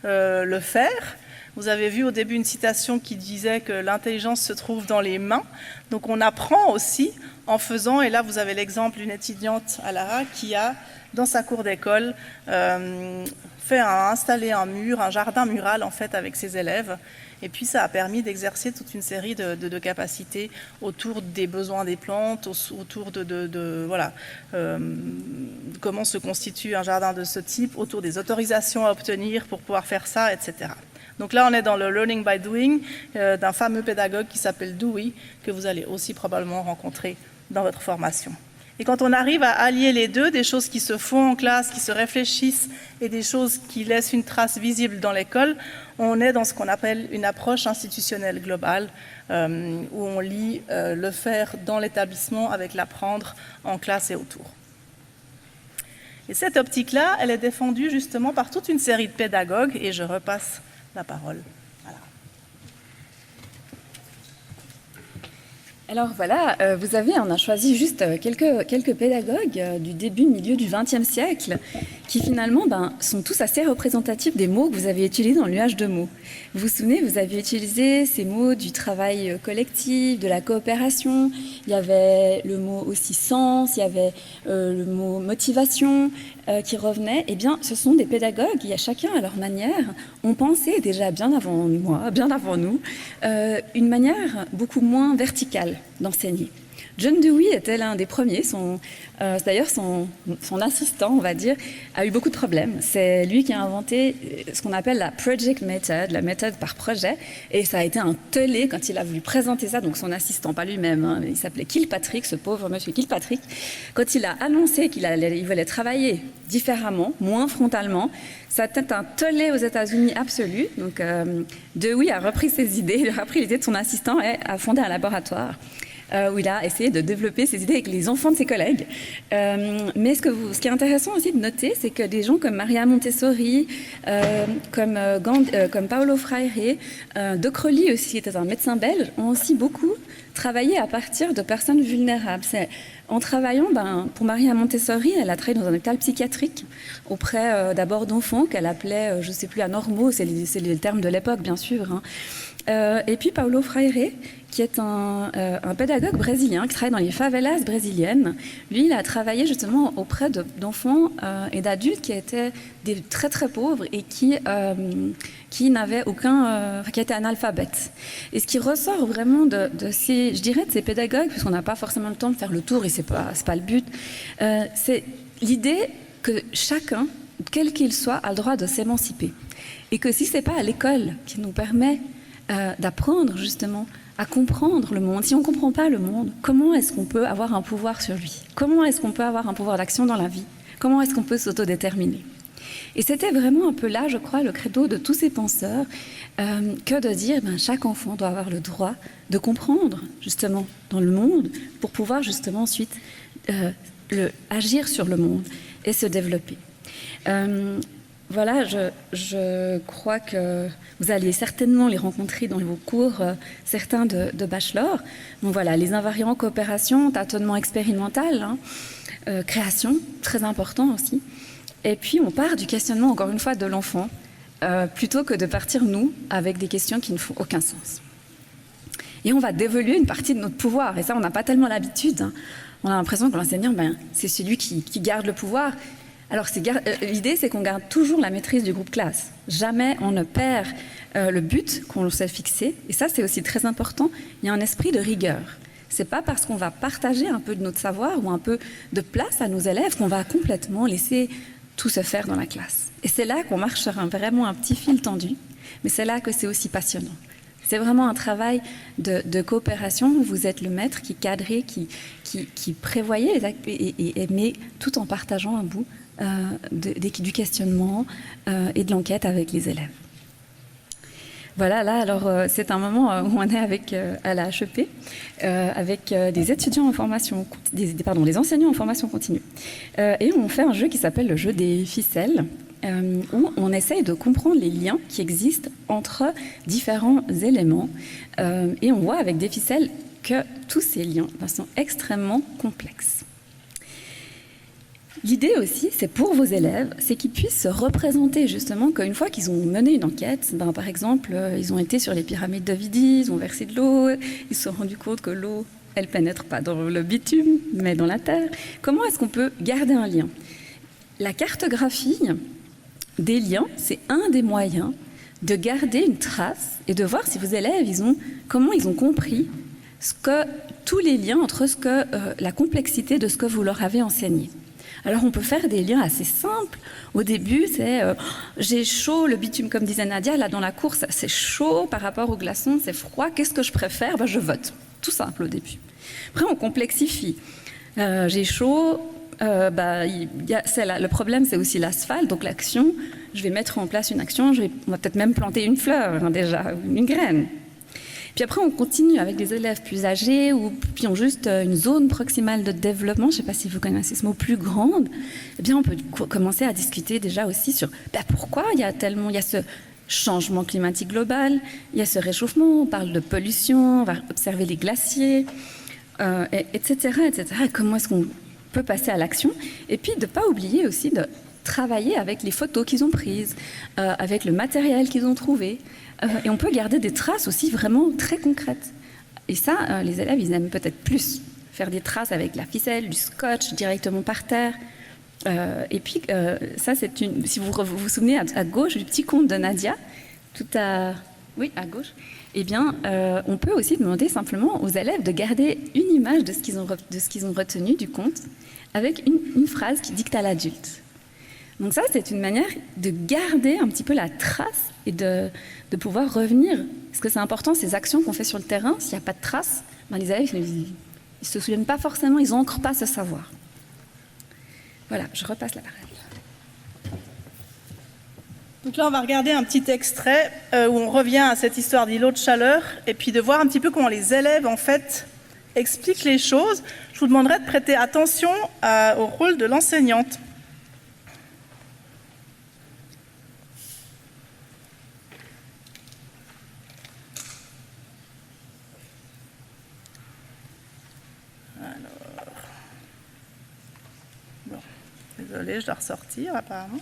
le faire. Vous avez vu au début une citation qui disait que l'intelligence se trouve dans les mains. Donc on apprend aussi en faisant, et là vous avez l'exemple d'une étudiante à Lara qui a, dans sa cour d'école, installé un jardin mural en fait avec ses élèves. Et puis ça a permis d'exercer toute une série de capacités autour des besoins des plantes, autour de comment se constitue un jardin de ce type, autour des autorisations à obtenir pour pouvoir faire ça, etc. Donc là, on est dans le learning by doing d'un fameux pédagogue qui s'appelle Dewey, que vous allez aussi probablement rencontrer dans votre formation. Et quand on arrive à allier les deux, des choses qui se font en classe, qui se réfléchissent, et des choses qui laissent une trace visible dans l'école, on est dans ce qu'on appelle une approche institutionnelle globale, où on lie le faire dans l'établissement avec l'apprendre en classe et autour. Et cette optique-là, elle est défendue justement par toute une série de pédagogues, et je repasse la parole. Alors voilà, on a choisi juste quelques pédagogues du milieu du XXe siècle qui finalement sont tous assez représentatifs des mots que vous avez utilisés dans l'UH de mots. Vous vous souvenez, vous aviez utilisé ces mots du travail collectif, de la coopération, il y avait le mot aussi sens, il y avait le mot motivation qui revenait. Eh bien, ce sont des pédagogues qui, à chacun à leur manière, ont pensé déjà bien avant moi, bien avant nous, une manière beaucoup moins verticale d'enseigner. John Dewey était l'un des premiers. D'ailleurs, son assistant, on va dire, a eu beaucoup de problèmes. C'est lui qui a inventé ce qu'on appelle la project method, la méthode par projet. Et ça a été un tollé quand il a voulu présenter ça. Donc son assistant, pas lui-même, il s'appelait Kilpatrick, ce pauvre monsieur Kilpatrick. Quand il a annoncé qu'il voulait travailler différemment, moins frontalement, ça a été un tollé aux États-Unis absolu. Donc Dewey a repris ses idées, il a repris l'idée de son assistant et a fondé un laboratoire. Où il a essayé de développer ses idées avec les enfants de ses collègues. Mais ce qui est intéressant aussi de noter, c'est que des gens comme Maria Montessori, comme Paulo Freire, De Crowley aussi, était un médecin belge, ont aussi beaucoup travaillé à partir de personnes vulnérables. En travaillant, pour Maria Montessori, elle a travaillé dans un hôpital psychiatrique auprès d'abord d'enfants qu'elle appelait, je ne sais plus, anormaux, c'est les termes de l'époque bien sûr, Et puis Paulo Freire, qui est un pédagogue brésilien qui travaille dans les favelas brésiliennes. Lui, il a travaillé justement auprès d'enfants et d'adultes qui étaient des très très pauvres et qui n'avaient qui étaient analphabètes. Et ce qui ressort vraiment de ces pédagogues, puisqu'on n'a pas forcément le temps de faire le tour et c'est pas le but, c'est l'idée que chacun, quel qu'il soit, a le droit de s'émanciper. Et que si ce n'est pas à l'école qui nous permet d'apprendre justement à comprendre le monde, si on ne comprend pas le monde, comment est-ce qu'on peut avoir un pouvoir sur lui? Comment est-ce qu'on peut avoir un pouvoir d'action dans la vie? Comment est-ce qu'on peut s'autodéterminer? Et c'était vraiment un peu là, je crois, le credo de tous ces penseurs, que de dire chaque enfant doit avoir le droit de comprendre justement dans le monde pour pouvoir justement ensuite agir sur le monde et se développer. Voilà, je crois que vous allez certainement les rencontrer dans vos cours, certains de bachelor. Donc voilà, les invariants, coopération, tâtonnement expérimental, création, très important aussi. Et puis on part du questionnement, encore une fois, de l'enfant, plutôt que de partir, nous, avec des questions qui ne font aucun sens. Et on va dévoluer une partie de notre pouvoir, et ça, on n'a pas tellement l'habitude. On a l'impression que l'enseignant, c'est celui qui garde le pouvoir. Alors, l'idée, c'est qu'on garde toujours la maîtrise du groupe classe. Jamais on ne perd le but qu'on s'est fixé. Et ça, c'est aussi très important. Il y a un esprit de rigueur. C'est pas parce qu'on va partager un peu de notre savoir ou un peu de place à nos élèves qu'on va complètement laisser tout se faire dans la classe. Et c'est là qu'on marche sur vraiment un petit fil tendu. Mais c'est là que c'est aussi passionnant. C'est vraiment un travail de coopération où vous êtes le maître qui cadrait, qui prévoyait les actes mais tout en partageant un bout du questionnement et de l'enquête avec les élèves. Voilà, là, alors c'est un moment où on est à la HEP avec des étudiants en formation, des enseignants en formation continue. Et on fait un jeu qui s'appelle le jeu des ficelles, où on essaye de comprendre les liens qui existent entre différents éléments. Et on voit avec des ficelles que tous ces liens sont extrêmement complexes. L'idée aussi, c'est pour vos élèves, c'est qu'ils puissent se représenter justement qu'une fois qu'ils ont mené une enquête, par exemple, ils ont été sur les pyramides d'Ovidie, ils ont versé de l'eau, ils se sont rendus compte que l'eau, elle pénètre pas dans le bitume, mais dans la terre. Comment est-ce qu'on peut garder un lien? La cartographie des liens, c'est un des moyens de garder une trace et de voir si vos élèves, comment ils ont compris tous les liens entre la complexité de ce que vous leur avez enseigné. Alors on peut faire des liens assez simples. Au début, c'est j'ai chaud, le bitume, comme disait Nadia, là dans la course, c'est chaud par rapport au glaçon, c'est froid, qu'est-ce que je préfère? Je vote. Tout simple au début. Après, on complexifie. J'ai chaud, le problème, c'est aussi l'asphalte, donc l'action, je vais mettre en place une action, on va peut-être même planter une fleur, déjà, une graine. Puis après, on continue avec des élèves plus âgés ou qui ont juste une zone proximale de développement, je ne sais pas si vous connaissez ce mot, plus grande. Eh bien, on peut commencer à discuter déjà aussi sur pourquoi il y a ce changement climatique global, il y a ce réchauffement, on parle de pollution, on va observer les glaciers, etc., etc. Comment est-ce qu'on peut passer à l'action? Et puis, de ne pas oublier aussi de travailler avec les photos qu'ils ont prises, avec le matériel qu'ils ont trouvé. Et on peut garder des traces aussi vraiment très concrètes. Et ça, les élèves, ils aiment peut-être plus faire des traces avec la ficelle, du scotch directement par terre. Et puis, ça, si vous vous souvenez à gauche du petit conte de Nadia, oui, à gauche, eh bien, on peut aussi demander simplement aux élèves de garder une image de ce qu'ils ont retenu du conte avec une phrase qui dicte à l'adulte. Donc ça, c'est une manière de garder un petit peu la trace et de pouvoir revenir. Parce que c'est important, ces actions qu'on fait sur le terrain, s'il n'y a pas de trace, les élèves, ils ne se souviennent pas forcément, ils n'ancrent pas ce savoir. Voilà, je repasse la parole. Donc là, on va regarder un petit extrait où on revient à cette histoire d'îlot de chaleur et puis de voir un petit peu comment les élèves, en fait, expliquent les choses. Je vous demanderai de prêter attention au rôle de l'enseignante. Désolée, je dois ressortir apparemment.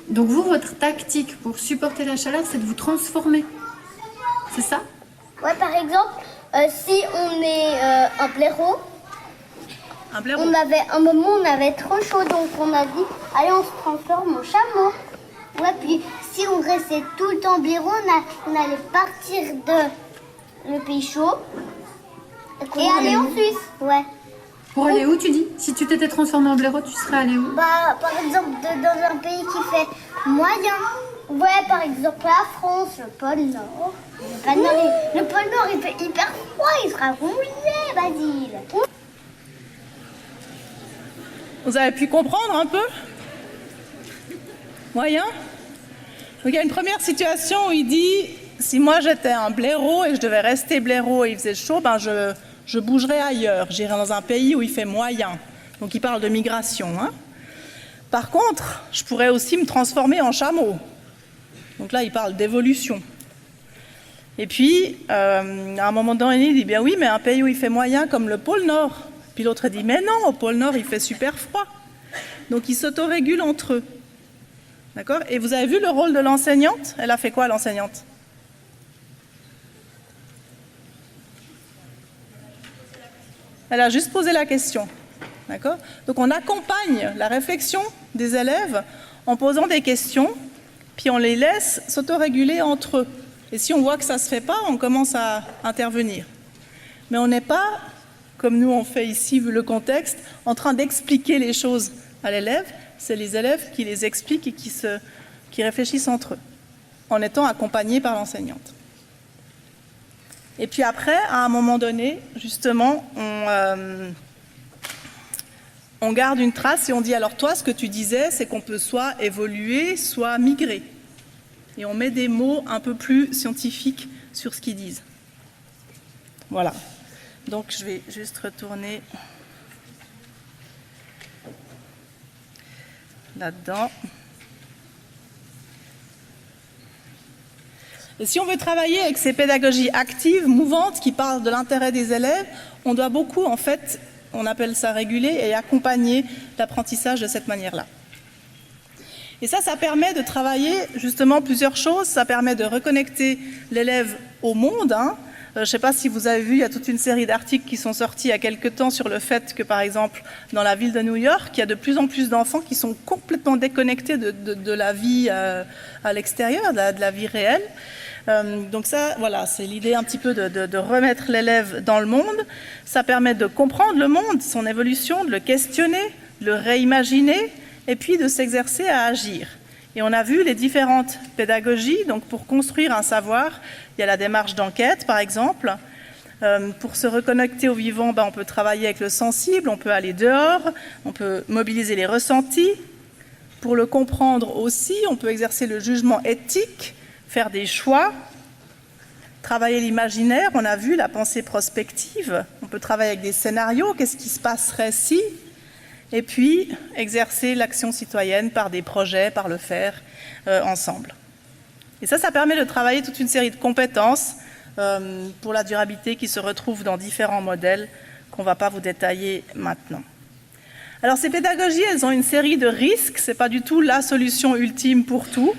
Donc vous, votre tactique pour supporter la chaleur, c'est de vous transformer. C'est ça? Ouais, par exemple, si on est un blaireau, on avait un moment on avait trop chaud, donc on a dit allez on se transforme en chameau. Ouais, puis si on restait tout le temps blaireau, on allait partir de le pays chaud et aller en Suisse. Ouais. Pour aller où, tu dis? Si tu t'étais transformé en blaireau, tu serais allé où? Bah, par exemple, dans un pays qui fait moyen. Ouais, par exemple, la France, le pôle Nord. Le pôle Nord, il fait hyper froid, il sera rouillé, Basile. Vous avez pu comprendre un peu? Moyen? Donc il y a une première situation où il dit, si moi j'étais un blaireau et je devais rester blaireau et il faisait chaud, ben je bougerais ailleurs, j'irais dans un pays où il fait moyen. Donc il parle de migration. Hein. Par contre, je pourrais aussi me transformer en chameau. Donc là, il parle d'évolution. Et puis, à un moment donné, il dit, bien oui, mais un pays où il fait moyen comme le pôle Nord. Puis l'autre dit, mais non, au pôle Nord, il fait super froid. Donc ils s'autorégulent entre eux. D'accord? Et vous avez vu le rôle de l'enseignante? Elle a fait quoi, l'enseignante? Elle a juste posé la question. D'accord? Donc on accompagne la réflexion des élèves en posant des questions, puis on les laisse s'autoréguler entre eux. Et si on voit que ça ne se fait pas, on commence à intervenir. Mais on n'est pas, comme nous on fait ici, vu le contexte, en train d'expliquer les choses à l'élève. C'est les élèves qui les expliquent et qui réfléchissent entre eux, en étant accompagnés par l'enseignante. Et puis après, à un moment donné, justement, on garde une trace et on dit, alors toi, ce que tu disais, c'est qu'on peut soit évoluer, soit migrer. Et on met des mots un peu plus scientifiques sur ce qu'ils disent. Voilà. Donc, je vais juste retourner là-dedans. Et si on veut travailler avec ces pédagogies actives, mouvantes, qui parlent de l'intérêt des élèves, on doit beaucoup, en fait, on appelle ça réguler et accompagner l'apprentissage de cette manière-là. Et ça permet de travailler justement plusieurs choses. Ça permet de reconnecter l'élève au monde. Je ne sais pas si vous avez vu, il y a toute une série d'articles qui sont sortis il y a quelque temps sur le fait que, par exemple, dans la ville de New York, il y a de plus en plus d'enfants qui sont complètement déconnectés de la vie à l'extérieur, de la vie réelle. Donc ça, voilà, c'est l'idée un petit peu de remettre l'élève dans le monde. Ça permet de comprendre le monde, son évolution, de le questionner, de le réimaginer, et puis de s'exercer à agir. Et on a vu les différentes pédagogies. Donc pour construire un savoir, il y a la démarche d'enquête, par exemple. Pour se reconnecter au vivant, on peut travailler avec le sensible, on peut aller dehors, on peut mobiliser les ressentis. Pour le comprendre aussi, on peut exercer le jugement éthique, faire des choix, travailler l'imaginaire, on a vu la pensée prospective, on peut travailler avec des scénarios, qu'est-ce qui se passerait si, et puis exercer l'action citoyenne par des projets, par le faire ensemble. Et ça permet de travailler toute une série de compétences pour la durabilité qui se retrouvent dans différents modèles qu'on ne va pas vous détailler maintenant. Alors ces pédagogies, elles ont une série de risques, ce n'est pas du tout la solution ultime pour tout.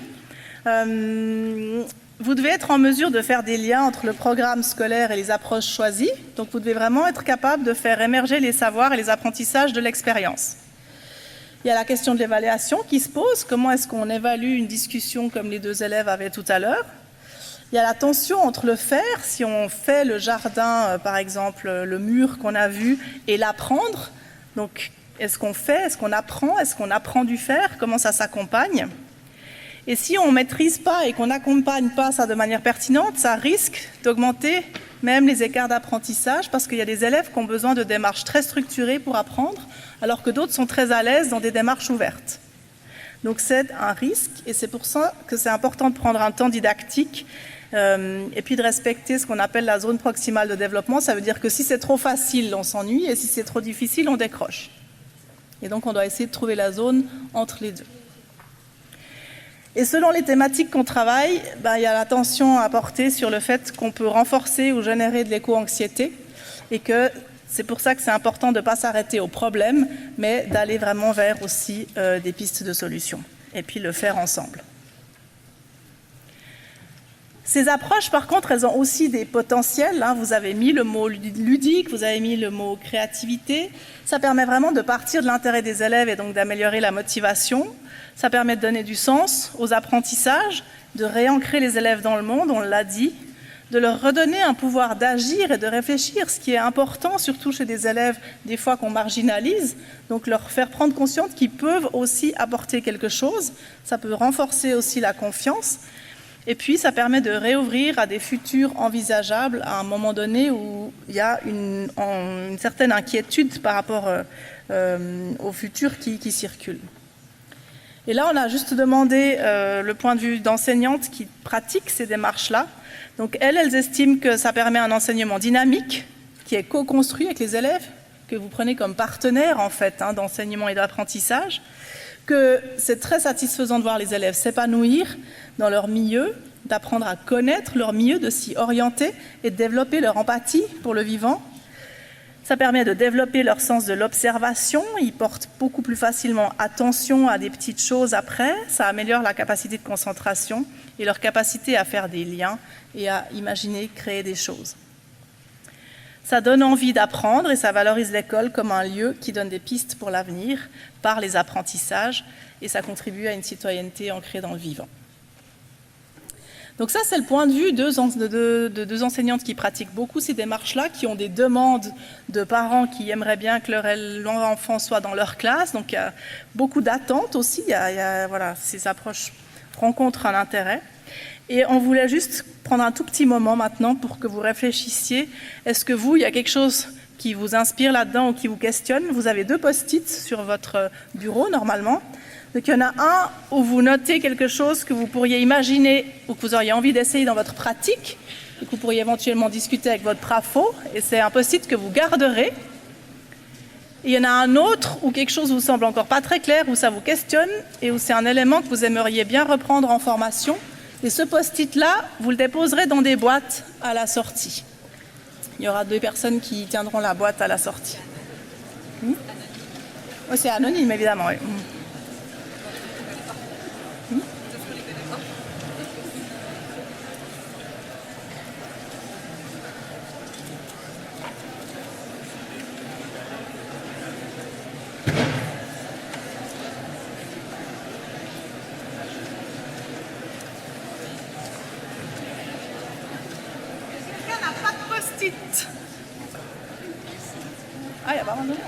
Vous devez être en mesure de faire des liens entre le programme scolaire et les approches choisies. Donc vous devez vraiment être capable de faire émerger les savoirs et les apprentissages de l'expérience. Il y a la question de l'évaluation qui se pose. Comment est-ce qu'on évalue une discussion comme les deux élèves avaient tout à l'heure? Il y a la tension entre le faire, si on fait le jardin, par exemple, le mur qu'on a vu, et l'apprendre. Donc est-ce qu'on fait, est-ce qu'on apprend du faire? Comment ça s'accompagne? Et si on ne maîtrise pas et qu'on n'accompagne pas ça de manière pertinente, ça risque d'augmenter même les écarts d'apprentissage parce qu'il y a des élèves qui ont besoin de démarches très structurées pour apprendre, alors que d'autres sont très à l'aise dans des démarches ouvertes. Donc c'est un risque et c'est pour ça que c'est important de prendre un temps didactique et puis de respecter ce qu'on appelle la zone proximale de développement. Ça veut dire que si c'est trop facile, on s'ennuie et si c'est trop difficile, on décroche. Et donc on doit essayer de trouver la zone entre les deux. Et selon les thématiques qu'on travaille, il y a l'attention à porter sur le fait qu'on peut renforcer ou générer de l'éco-anxiété et que c'est pour ça que c'est important de ne pas s'arrêter au problème, mais d'aller vraiment vers aussi des pistes de solutions et puis le faire ensemble. Ces approches, par contre, elles ont aussi des potentiels. Vous avez mis le mot ludique, vous avez mis le mot créativité. Ça permet vraiment de partir de l'intérêt des élèves et donc d'améliorer la motivation. Ça permet de donner du sens aux apprentissages, de réancrer les élèves dans le monde, on l'a dit, de leur redonner un pouvoir d'agir et de réfléchir, ce qui est important, surtout chez des élèves, des fois qu'on marginalise, donc leur faire prendre conscience qu'ils peuvent aussi apporter quelque chose. Ça peut renforcer aussi la confiance. Et puis, ça permet de réouvrir à des futurs envisageables à un moment donné où il y a une certaine inquiétude par rapport au futur qui circule. Et là, on a juste demandé le point de vue d'enseignantes qui pratiquent ces démarches-là. Donc, elles estiment que ça permet un enseignement dynamique qui est co-construit avec les élèves, que vous prenez comme partenaire, en fait, d'enseignement et d'apprentissage, que c'est très satisfaisant de voir les élèves s'épanouir dans leur milieu, d'apprendre à connaître leur milieu, de s'y orienter et de développer leur empathie pour le vivant. Ça permet de développer leur sens de l'observation. Ils portent beaucoup plus facilement attention à des petites choses après. Ça améliore la capacité de concentration et leur capacité à faire des liens et à imaginer, créer des choses. Ça donne envie d'apprendre et ça valorise l'école comme un lieu qui donne des pistes pour l'avenir par les apprentissages et ça contribue à une citoyenneté ancrée dans le vivant. Donc ça, c'est le point de vue de deux enseignantes qui pratiquent beaucoup ces démarches-là, qui ont des demandes de parents qui aimeraient bien que leur enfant soit dans leur classe. Donc il y a beaucoup d'attentes aussi, voilà, ces approches rencontrent un intérêt. Et on voulait juste prendre un tout petit moment maintenant pour que vous réfléchissiez. Est-ce que vous, il y a quelque chose qui vous inspire là-dedans ou qui vous questionne? Vous avez 2 post-it sur votre bureau normalement. Donc il y en a un où vous notez quelque chose que vous pourriez imaginer ou que vous auriez envie d'essayer dans votre pratique et que vous pourriez éventuellement discuter avec votre prafo. Et c'est un post-it que vous garderez. Et il y en a un autre où quelque chose vous semble encore pas très clair, où ça vous questionne et où c'est un élément que vous aimeriez bien reprendre en formation. Et ce post-it-là, vous le déposerez dans des boîtes à la sortie. Il y aura 2 personnes qui tiendront la boîte à la sortie. Oui, c'est anonyme, évidemment. Oui. Ah, il y a pas mal de monde.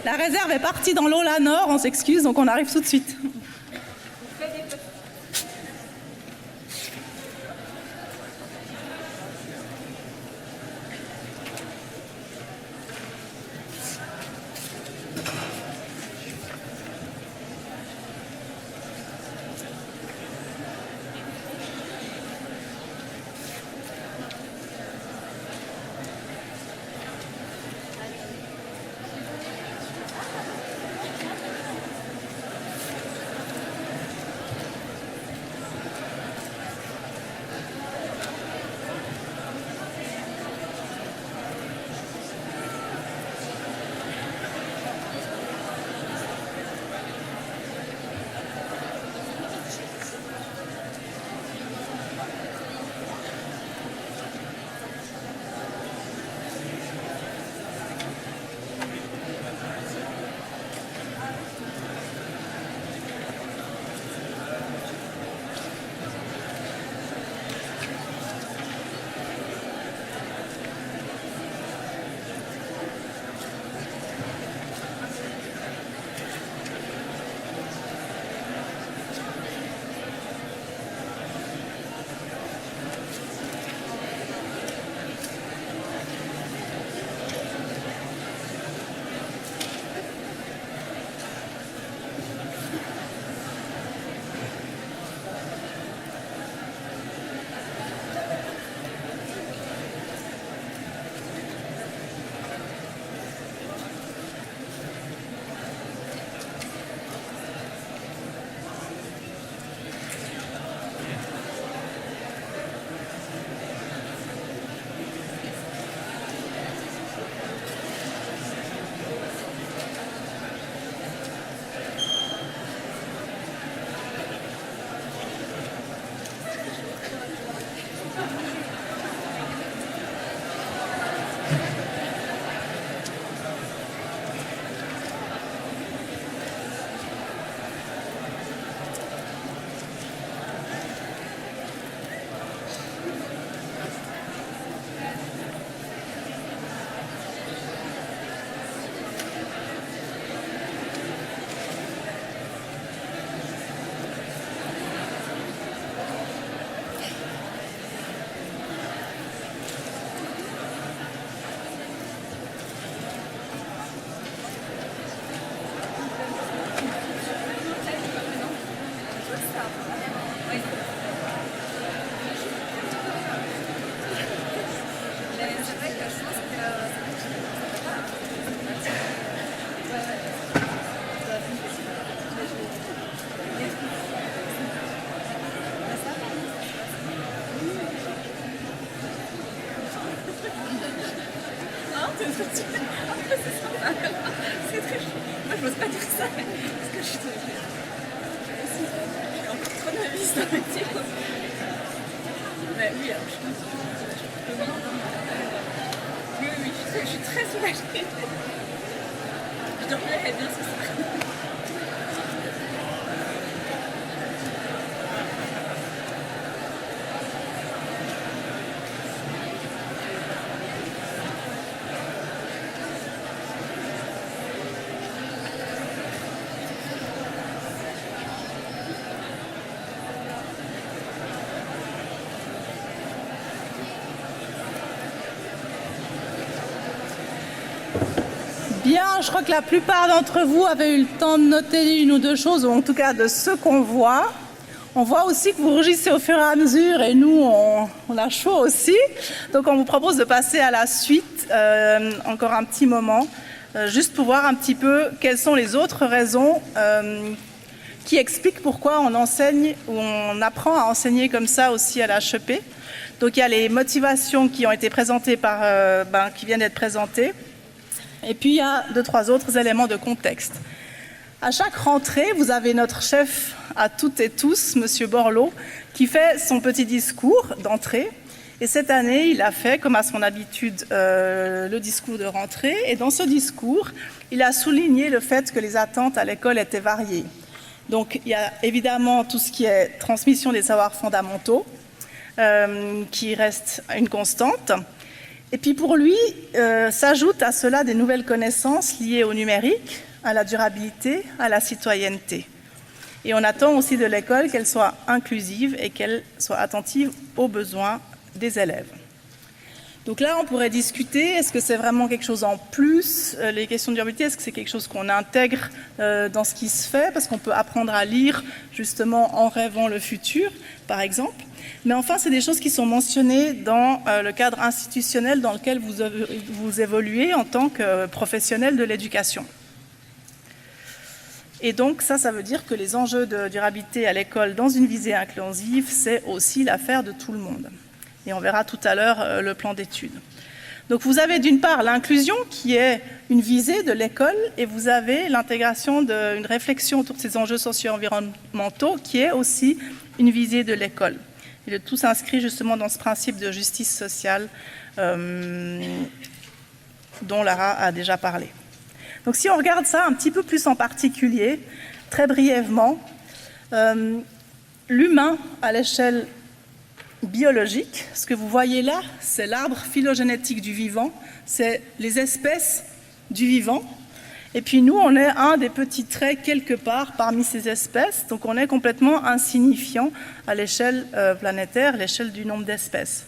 La réserve est partie dans l'eau là nord, on s'excuse, donc on arrive tout de suite. C'est très chaud. Moi, je n'ose pas dire ça, parce que je suis encore trop novice dans le métier. Mais oui, alors je suis oui, je suis très soulagée. Je dormirais bien ce soir. Bien, je crois que la plupart d'entre vous avaient eu le temps de noter une ou deux choses, ou en tout cas de ce qu'on voit. On voit aussi que vous rougissez au fur et à mesure, et nous, on a chaud aussi. Donc on vous propose de passer à la suite, encore un petit moment, juste pour voir un petit peu quelles sont les autres raisons qui expliquent pourquoi on enseigne ou on apprend à enseigner comme ça aussi à l'HEP. Donc il y a les motivations qui ont été présentées qui viennent d'être présentées. Et puis, il y a 2-3 autres éléments de contexte. À chaque rentrée, vous avez notre chef à toutes et tous, M. Borloo, qui fait son petit discours d'entrée. Et cette année, il a fait, comme à son habitude, le discours de rentrée. Et dans ce discours, il a souligné le fait que les attentes à l'école étaient variées. Donc, il y a évidemment tout ce qui est transmission des savoirs fondamentaux, qui reste une constante. Et puis pour lui, s'ajoutent à cela des nouvelles connaissances liées au numérique, à la durabilité, à la citoyenneté. Et on attend aussi de l'école qu'elle soit inclusive et qu'elle soit attentive aux besoins des élèves. Donc là, on pourrait discuter, est-ce que c'est vraiment quelque chose en plus, les questions de durabilité, est-ce que c'est quelque chose qu'on intègre dans ce qui se fait, parce qu'on peut apprendre à lire justement en rêvant le futur, par exemple. Mais enfin, c'est des choses qui sont mentionnées dans le cadre institutionnel dans lequel vous évoluez en tant que professionnel de l'éducation. Et donc, ça veut dire que les enjeux de durabilité à l'école dans une visée inclusive, c'est aussi l'affaire de tout le monde. Et on verra tout à l'heure le plan d'études. Donc, vous avez d'une part l'inclusion qui est une visée de l'école et vous avez l'intégration d'une réflexion autour de ces enjeux socio-environnementaux qui est aussi une visée de l'école. Et le tout s'inscrit justement dans ce principe de justice sociale dont Lara a déjà parlé. Donc si on regarde ça un petit peu plus en particulier, très brièvement, l'humain à l'échelle biologique, ce que vous voyez là, c'est l'arbre phylogénétique du vivant, c'est les espèces du vivant. Et puis nous, on est un des petits traits quelque part parmi ces espèces, donc on est complètement insignifiant à l'échelle planétaire, à l'échelle du nombre d'espèces.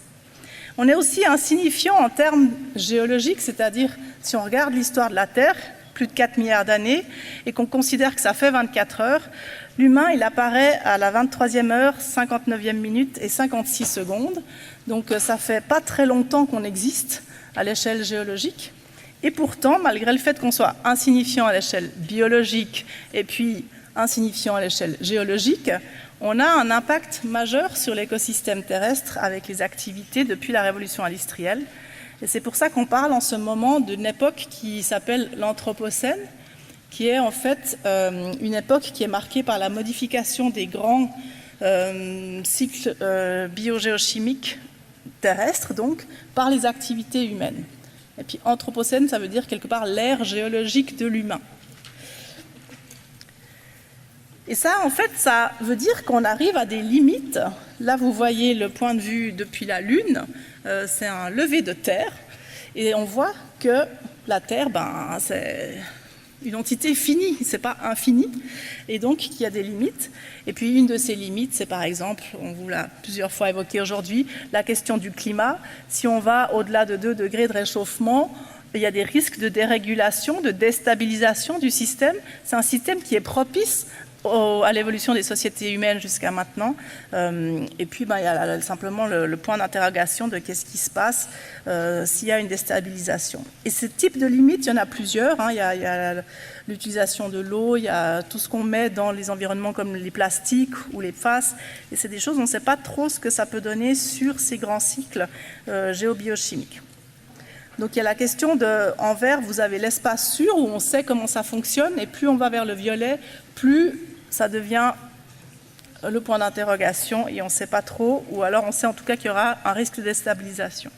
On est aussi insignifiant en termes géologiques, c'est-à-dire si on regarde l'histoire de la Terre, plus de 4 milliards d'années, et qu'on considère que ça fait 24 heures, l'humain, il apparaît à la 23e heure, 59e minute et 56 secondes. Donc ça fait pas très longtemps qu'on existe à l'échelle géologique. Et pourtant, malgré le fait qu'on soit insignifiant à l'échelle biologique et puis insignifiant à l'échelle géologique, on a un impact majeur sur l'écosystème terrestre avec les activités depuis la révolution industrielle. Et c'est pour ça qu'on parle en ce moment d'une époque qui s'appelle l'Anthropocène, qui est en fait une époque qui est marquée par la modification des grands cycles biogéochimiques terrestres, donc par les activités humaines. Et puis Anthropocène, ça veut dire quelque part l'ère géologique de l'humain. Et ça, en fait, ça veut dire qu'on arrive à des limites. Là, vous voyez le point de vue depuis la Lune, c'est un lever de terre, et on voit que la Terre, c'est une entité finie, c'est pas infini, et donc il y a des limites. Et puis une de ces limites, c'est par exemple, on vous l'a plusieurs fois évoqué aujourd'hui, la question du climat. Si on va au-delà de 2 degrés de réchauffement, il y a des risques de dérégulation, de déstabilisation du système. C'est un système qui est propice à l'évolution des sociétés humaines jusqu'à maintenant. Et puis, il y a simplement le point d'interrogation de qu'est-ce qui se passe s'il y a une déstabilisation. Et ce type de limites, il y en a plusieurs. Il y a l'utilisation de l'eau, il y a tout ce qu'on met dans les environnements comme les plastiques ou les faces. Et c'est des choses, on ne sait pas trop ce que ça peut donner sur ces grands cycles géobiochimiques. Donc il y a la question en vert, vous avez l'espace sûr où on sait comment ça fonctionne, et plus on va vers le violet, plus ça devient le point d'interrogation et on ne sait pas trop, ou alors on sait en tout cas qu'il y aura un risque de déstabilisation.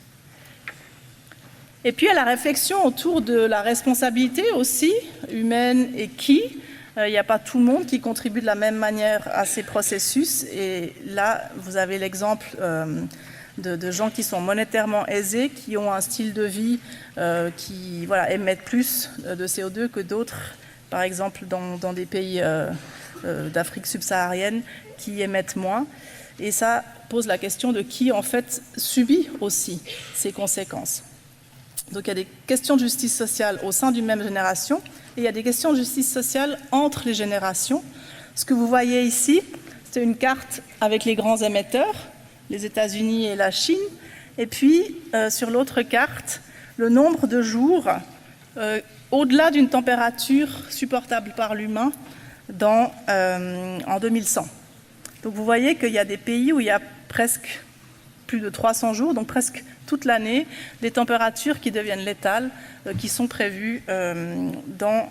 Et puis il y a la réflexion autour de la responsabilité aussi, humaine et qui. Il n'y a pas tout le monde qui contribue de la même manière à ces processus, et là vous avez l'exemple de gens qui sont monétairement aisés, qui ont un style de vie qui émettent plus de CO2 que d'autres, par exemple dans des pays d'Afrique subsaharienne qui émettent moins. Et ça pose la question de qui en fait subit aussi ces conséquences. Donc il y a des questions de justice sociale au sein d'une même génération, et il y a des questions de justice sociale entre les générations. Ce que vous voyez ici, c'est une carte avec les grands émetteurs, les États-Unis et la Chine, et puis sur l'autre carte, le nombre de jours au-delà d'une température supportable par l'humain en 2100. Donc vous voyez qu'il y a des pays où il y a presque plus de 300 jours, donc presque toute l'année, des températures qui deviennent létales, qui sont prévues dans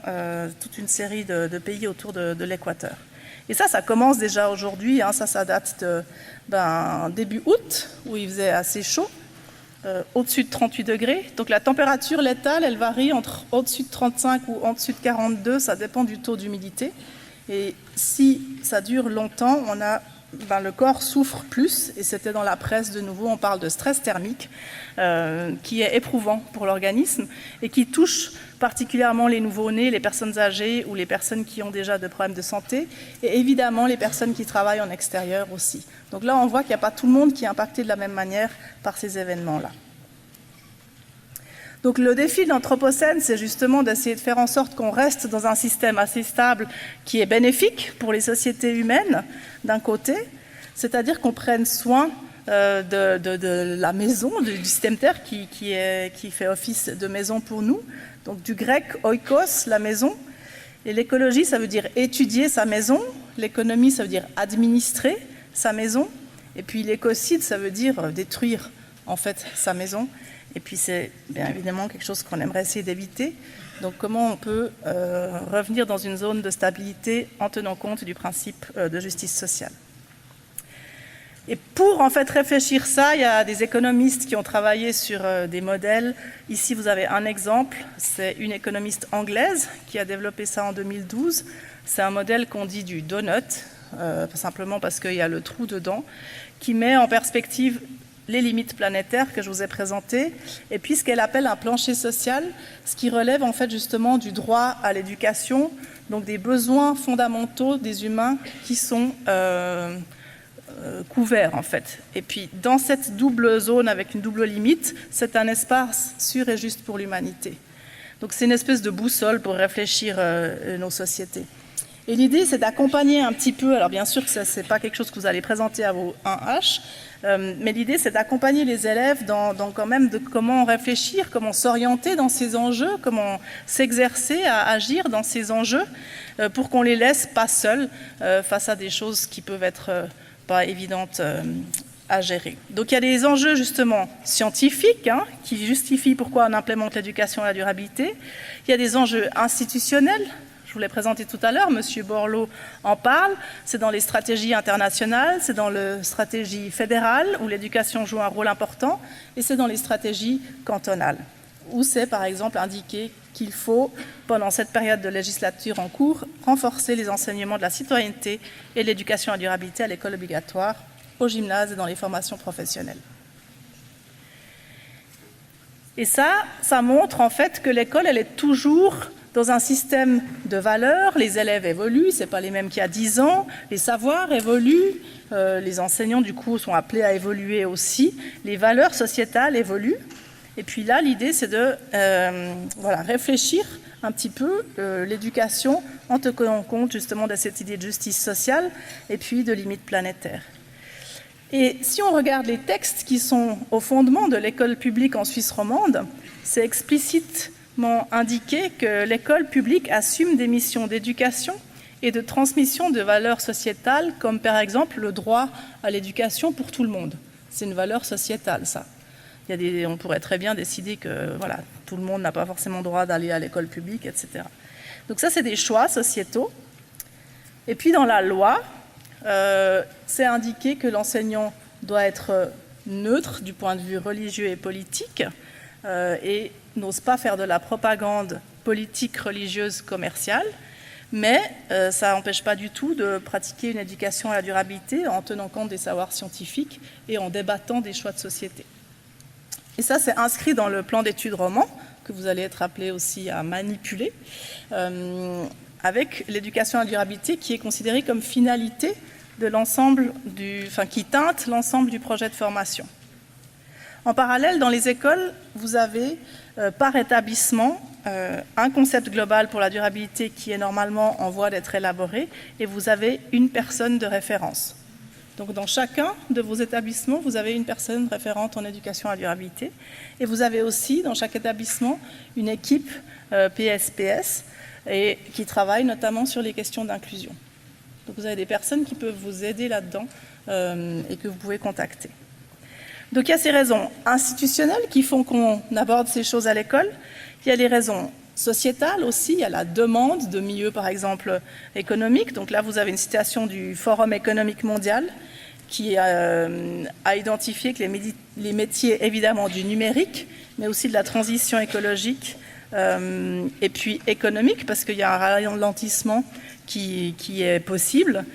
toute une série de pays autour de l'équateur. Et ça commence déjà aujourd'hui, ça date de début août, où il faisait assez chaud, au-dessus de 38 degrés. Donc la température létale, elle varie entre au-dessus de 35 ou au-dessus de 42, ça dépend du taux d'humidité. Et si ça dure longtemps, le corps souffre plus, et c'était dans la presse de nouveau, on parle de stress thermique, qui est éprouvant pour l'organisme et qui touche particulièrement les nouveau-nés, les personnes âgées ou les personnes qui ont déjà des problèmes de santé, et évidemment les personnes qui travaillent en extérieur aussi. Donc là, on voit qu'il n'y a pas tout le monde qui est impacté de la même manière par ces événements-là. Donc le défi de l'Anthropocène, c'est justement d'essayer de faire en sorte qu'on reste dans un système assez stable qui est bénéfique pour les sociétés humaines, d'un côté, c'est-à-dire qu'on prenne soin de la maison, du système Terre qui fait office de maison pour nous. Donc du grec oikos, la maison. Et l'écologie, ça veut dire étudier sa maison. L'économie, ça veut dire administrer sa maison. Et puis l'écocide, ça veut dire détruire en fait sa maison. Et puis c'est bien évidemment quelque chose qu'on aimerait essayer d'éviter. Donc comment on peut revenir dans une zone de stabilité en tenant compte du principe de justice sociale. Et pour en fait réfléchir ça, il y a des économistes qui ont travaillé sur des modèles. Ici vous avez un exemple, c'est une économiste anglaise qui a développé ça en 2012. C'est un modèle qu'on dit du donut, simplement parce qu'il y a le trou dedans, qui met en perspective les limites planétaires que je vous ai présentées, et puis ce qu'elle appelle un plancher social, ce qui relève en fait justement du droit à l'éducation, donc des besoins fondamentaux des humains qui sont couverts en fait. Et puis dans cette double zone avec une double limite, c'est un espace sûr et juste pour l'humanité. Donc c'est une espèce de boussole pour réfléchir nos sociétés. Et l'idée, c'est d'accompagner un petit peu, alors bien sûr que ce n'est pas quelque chose que vous allez présenter à vos 1H, mais l'idée, c'est d'accompagner les élèves dans quand même de comment réfléchir, comment s'orienter dans ces enjeux, comment s'exercer à agir dans ces enjeux, pour qu'on les laisse pas seuls face à des choses qui peuvent être pas évidentes à gérer. Donc il y a des enjeux justement scientifiques qui justifient pourquoi on implémente l'éducation à la durabilité. Il y a des enjeux institutionnels. Je vous l'ai présenté tout à l'heure, M. Borloo en parle, c'est dans les stratégies internationales, c'est dans les stratégies fédérales où l'éducation joue un rôle important, et c'est dans les stratégies cantonales, où c'est par exemple indiqué qu'il faut, pendant cette période de législature en cours, renforcer les enseignements de la citoyenneté et l'éducation à la durabilité à l'école obligatoire, au gymnase et dans les formations professionnelles. Et ça montre en fait que l'école, elle est toujours dans un système de valeurs, les élèves évoluent, ce n'est pas les mêmes qu'il y a 10 ans, les savoirs évoluent, les enseignants du coup sont appelés à évoluer aussi, les valeurs sociétales évoluent. Et puis là, l'idée c'est de réfléchir un petit peu l'éducation en tenant compte justement de cette idée de justice sociale et puis de limites planétaires. Et si on regarde les textes qui sont au fondement de l'école publique en Suisse romande, c'est explicitement indiqué que l'école publique assume des missions d'éducation et de transmission de valeurs sociétales, comme par exemple le droit à l'éducation pour tout le monde. C'est une valeur sociétale, ça. On pourrait très bien décider que voilà, tout le monde n'a pas forcément droit d'aller à l'école publique, etc. Donc ça, c'est des choix sociétaux. Et puis dans la loi, c'est indiqué que l'enseignant doit être neutre du point de vue religieux et politique et n'ose pas faire de la propagande politique, religieuse, commerciale. Mais ça n'empêche pas du tout de pratiquer une éducation à la durabilité en tenant compte des savoirs scientifiques et en débattant des choix de société. Et ça, c'est inscrit dans le plan d'études roman, que vous allez être appelé aussi à manipuler, avec l'éducation à la durabilité qui est considérée comme finalité de l'ensemble qui teinte l'ensemble du projet de formation. En parallèle, dans les écoles, vous avez par établissement un concept global pour la durabilité qui est normalement en voie d'être élaboré et vous avez une personne de référence. Donc dans chacun de vos établissements, vous avez une personne référente en éducation à la durabilité et vous avez aussi dans chaque établissement une équipe PSPS et qui travaille notamment sur les questions d'inclusion. Donc vous avez des personnes qui peuvent vous aider là-dedans et que vous pouvez contacter. Donc il y a ces raisons institutionnelles qui font qu'on aborde ces choses à l'école. Il y a les raisons sociétales aussi, il y a la demande de milieux par exemple économiques. Donc là vous avez une citation du Forum économique mondial qui a identifié que les métiers évidemment du numérique, mais aussi de la transition écologique et puis économique, parce qu'il y a un ralentissement qui est possible,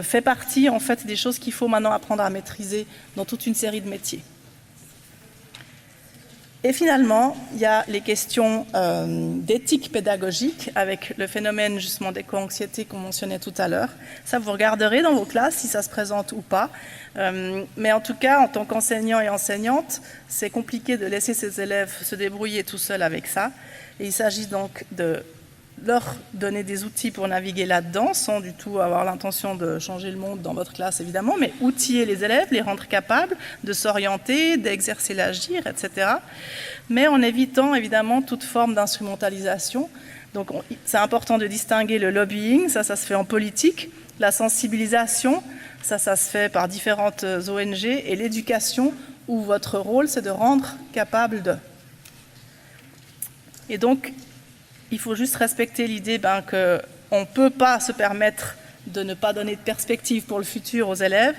fait partie en fait des choses qu'il faut maintenant apprendre à maîtriser dans toute une série de métiers. Et finalement, il y a les questions d'éthique pédagogique avec le phénomène justement d'éco-anxiété qu'on mentionnait tout à l'heure. Ça, vous regarderez dans vos classes si ça se présente ou pas. Mais en tout cas, en tant qu'enseignant et enseignante, c'est compliqué de laisser ses élèves se débrouiller tout seuls avec ça. Et il s'agit donc de leur donner des outils pour naviguer là-dedans, sans du tout avoir l'intention de changer le monde dans votre classe, évidemment, mais outiller les élèves, les rendre capables de s'orienter, d'exercer l'agir, etc. Mais en évitant, évidemment, toute forme d'instrumentalisation. Donc, c'est important de distinguer le lobbying, ça se fait en politique, la sensibilisation, ça se fait par différentes ONG, et l'éducation, où votre rôle, c'est de rendre capable de. Et donc, il faut juste respecter l'idée qu'on ne peut pas se permettre de ne pas donner de perspective pour le futur aux élèves,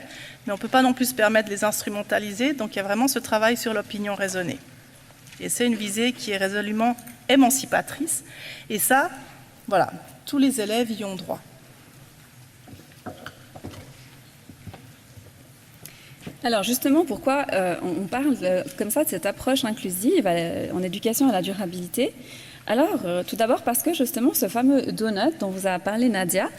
mais on ne peut pas non plus se permettre de les instrumentaliser. Donc il y a vraiment ce travail sur l'opinion raisonnée. Et c'est une visée qui est résolument émancipatrice. Et ça, voilà, tous les élèves y ont droit. Alors justement, pourquoi on parle comme ça de cette approche inclusive en éducation à la durabilité ? Alors, tout d'abord parce que justement ce fameux donut dont vous a parlé Nadia,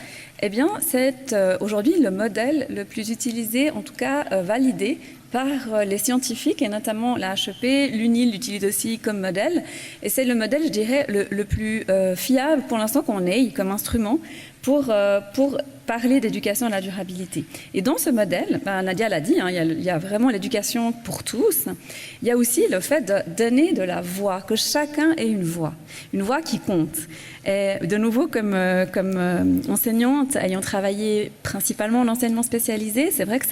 eh bien c'est aujourd'hui le modèle le plus utilisé, en tout cas validé par les scientifiques et notamment la HEP, l'UNIL l'utilise aussi comme modèle et c'est le modèle, je dirais, le plus fiable pour l'instant qu'on ait comme instrument pour parler d'éducation à la durabilité. Et dans ce modèle, Nadia l'a dit, il y a vraiment l'éducation pour tous. Il y a aussi le fait de donner de la voix, que chacun ait une voix qui compte. Et de nouveau, comme enseignante, ayant travaillé principalement en enseignement spécialisé, c'est vrai que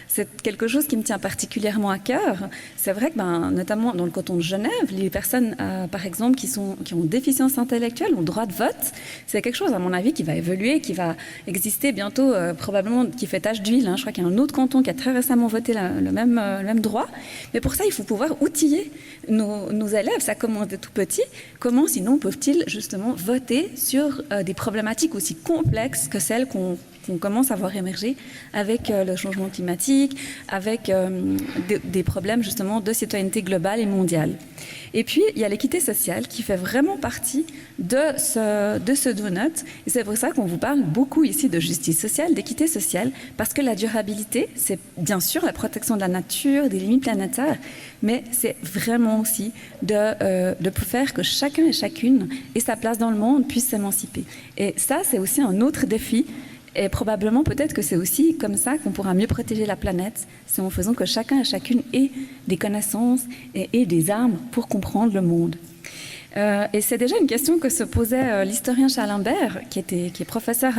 c'est quelque chose qui me tient particulièrement à cœur. C'est vrai que, notamment dans le canton de Genève, les personnes, par exemple, qui ont déficience intellectuelle ont droit de vote. C'est quelque chose, à mon avis, qui va évoluer, qui va exister bientôt, probablement, qui fait tache d'huile. Je crois qu'il y a un autre canton qui a très récemment voté le même droit. Mais pour ça, il faut pouvoir outiller nos élèves. Ça commence de tout petit. Comment, sinon, peuvent-ils justement voter sur des problématiques aussi complexes que celles qu'on commence à voir émerger avec le changement climatique, avec des problèmes justement de citoyenneté globale et mondiale. Et puis, il y a l'équité sociale qui fait vraiment partie de ce donut. Et c'est pour ça qu'on vous parle beaucoup ici de justice sociale, d'équité sociale, parce que la durabilité, c'est bien sûr la protection de la nature, des limites planétaires, mais c'est vraiment aussi de faire que chacun et chacune ait sa place dans le monde, puisse s'émanciper. Et ça, c'est aussi un autre défi. Et probablement, peut-être que c'est aussi comme ça qu'on pourra mieux protéger la planète, c'est en faisant que chacun et chacune ait des connaissances et ait des armes pour comprendre le monde. Et c'est déjà une question que se posait l'historien Charles Imbert, qui est professeur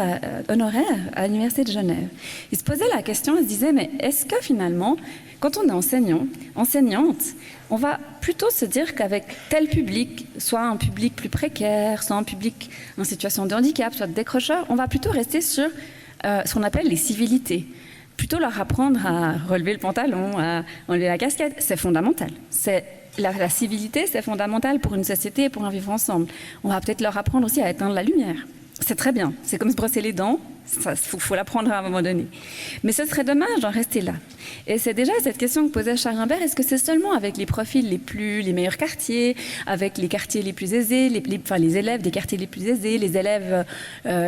honoraire à l'Université de Genève. Il se posait la question, il se disait, mais est-ce que finalement, quand on est enseignante, on va plutôt se dire qu'avec tel public, soit un public plus précaire, soit un public en situation de handicap, soit de décrocheur, on va plutôt rester sur ce qu'on appelle les civilités. Plutôt leur apprendre à relever le pantalon, à enlever la casquette, c'est fondamental. La civilité, c'est fondamental pour une société et pour un vivre ensemble. On va peut-être leur apprendre aussi à éteindre la lumière. C'est très bien. C'est comme se brosser les dents. Il faut l'apprendre à un moment donné. Mais ce serait dommage d'en rester là. Et c'est déjà cette question que posait Charles Imbert. Est-ce que c'est seulement avec les profils les meilleurs quartiers, avec les quartiers les plus aisés, les élèves des quartiers les plus aisés, les élèves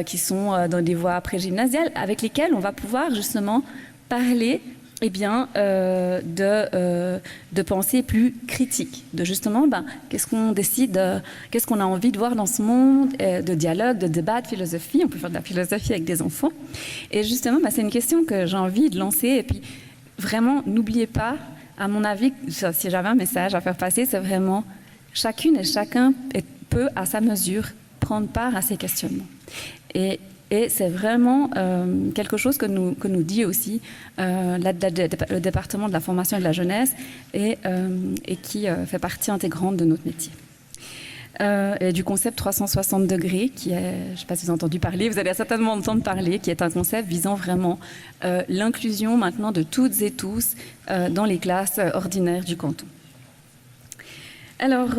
qui sont dans des voies pré-gymnasiales, avec lesquels on va pouvoir justement parler de pensée plus critique, de justement, qu'est-ce qu'on décide, qu'est-ce qu'on a envie de voir dans ce monde, de dialogue, de débat, de philosophie. On peut faire de la philosophie avec des enfants. Et justement, c'est une question que j'ai envie de lancer. Et puis, vraiment, n'oubliez pas, à mon avis, si j'avais un message à faire passer, c'est vraiment chacune et chacun peut, à sa mesure, prendre part à ces questionnements. Et c'est vraiment quelque chose que nous dit aussi le département de la formation et de la jeunesse et qui fait partie intégrante de notre métier. Et du concept 360 degrés, qui est, je ne sais pas si vous avez entendu parler, vous allez certainement entendre parler, qui est un concept visant vraiment l'inclusion maintenant de toutes et tous dans les classes ordinaires du canton. Alors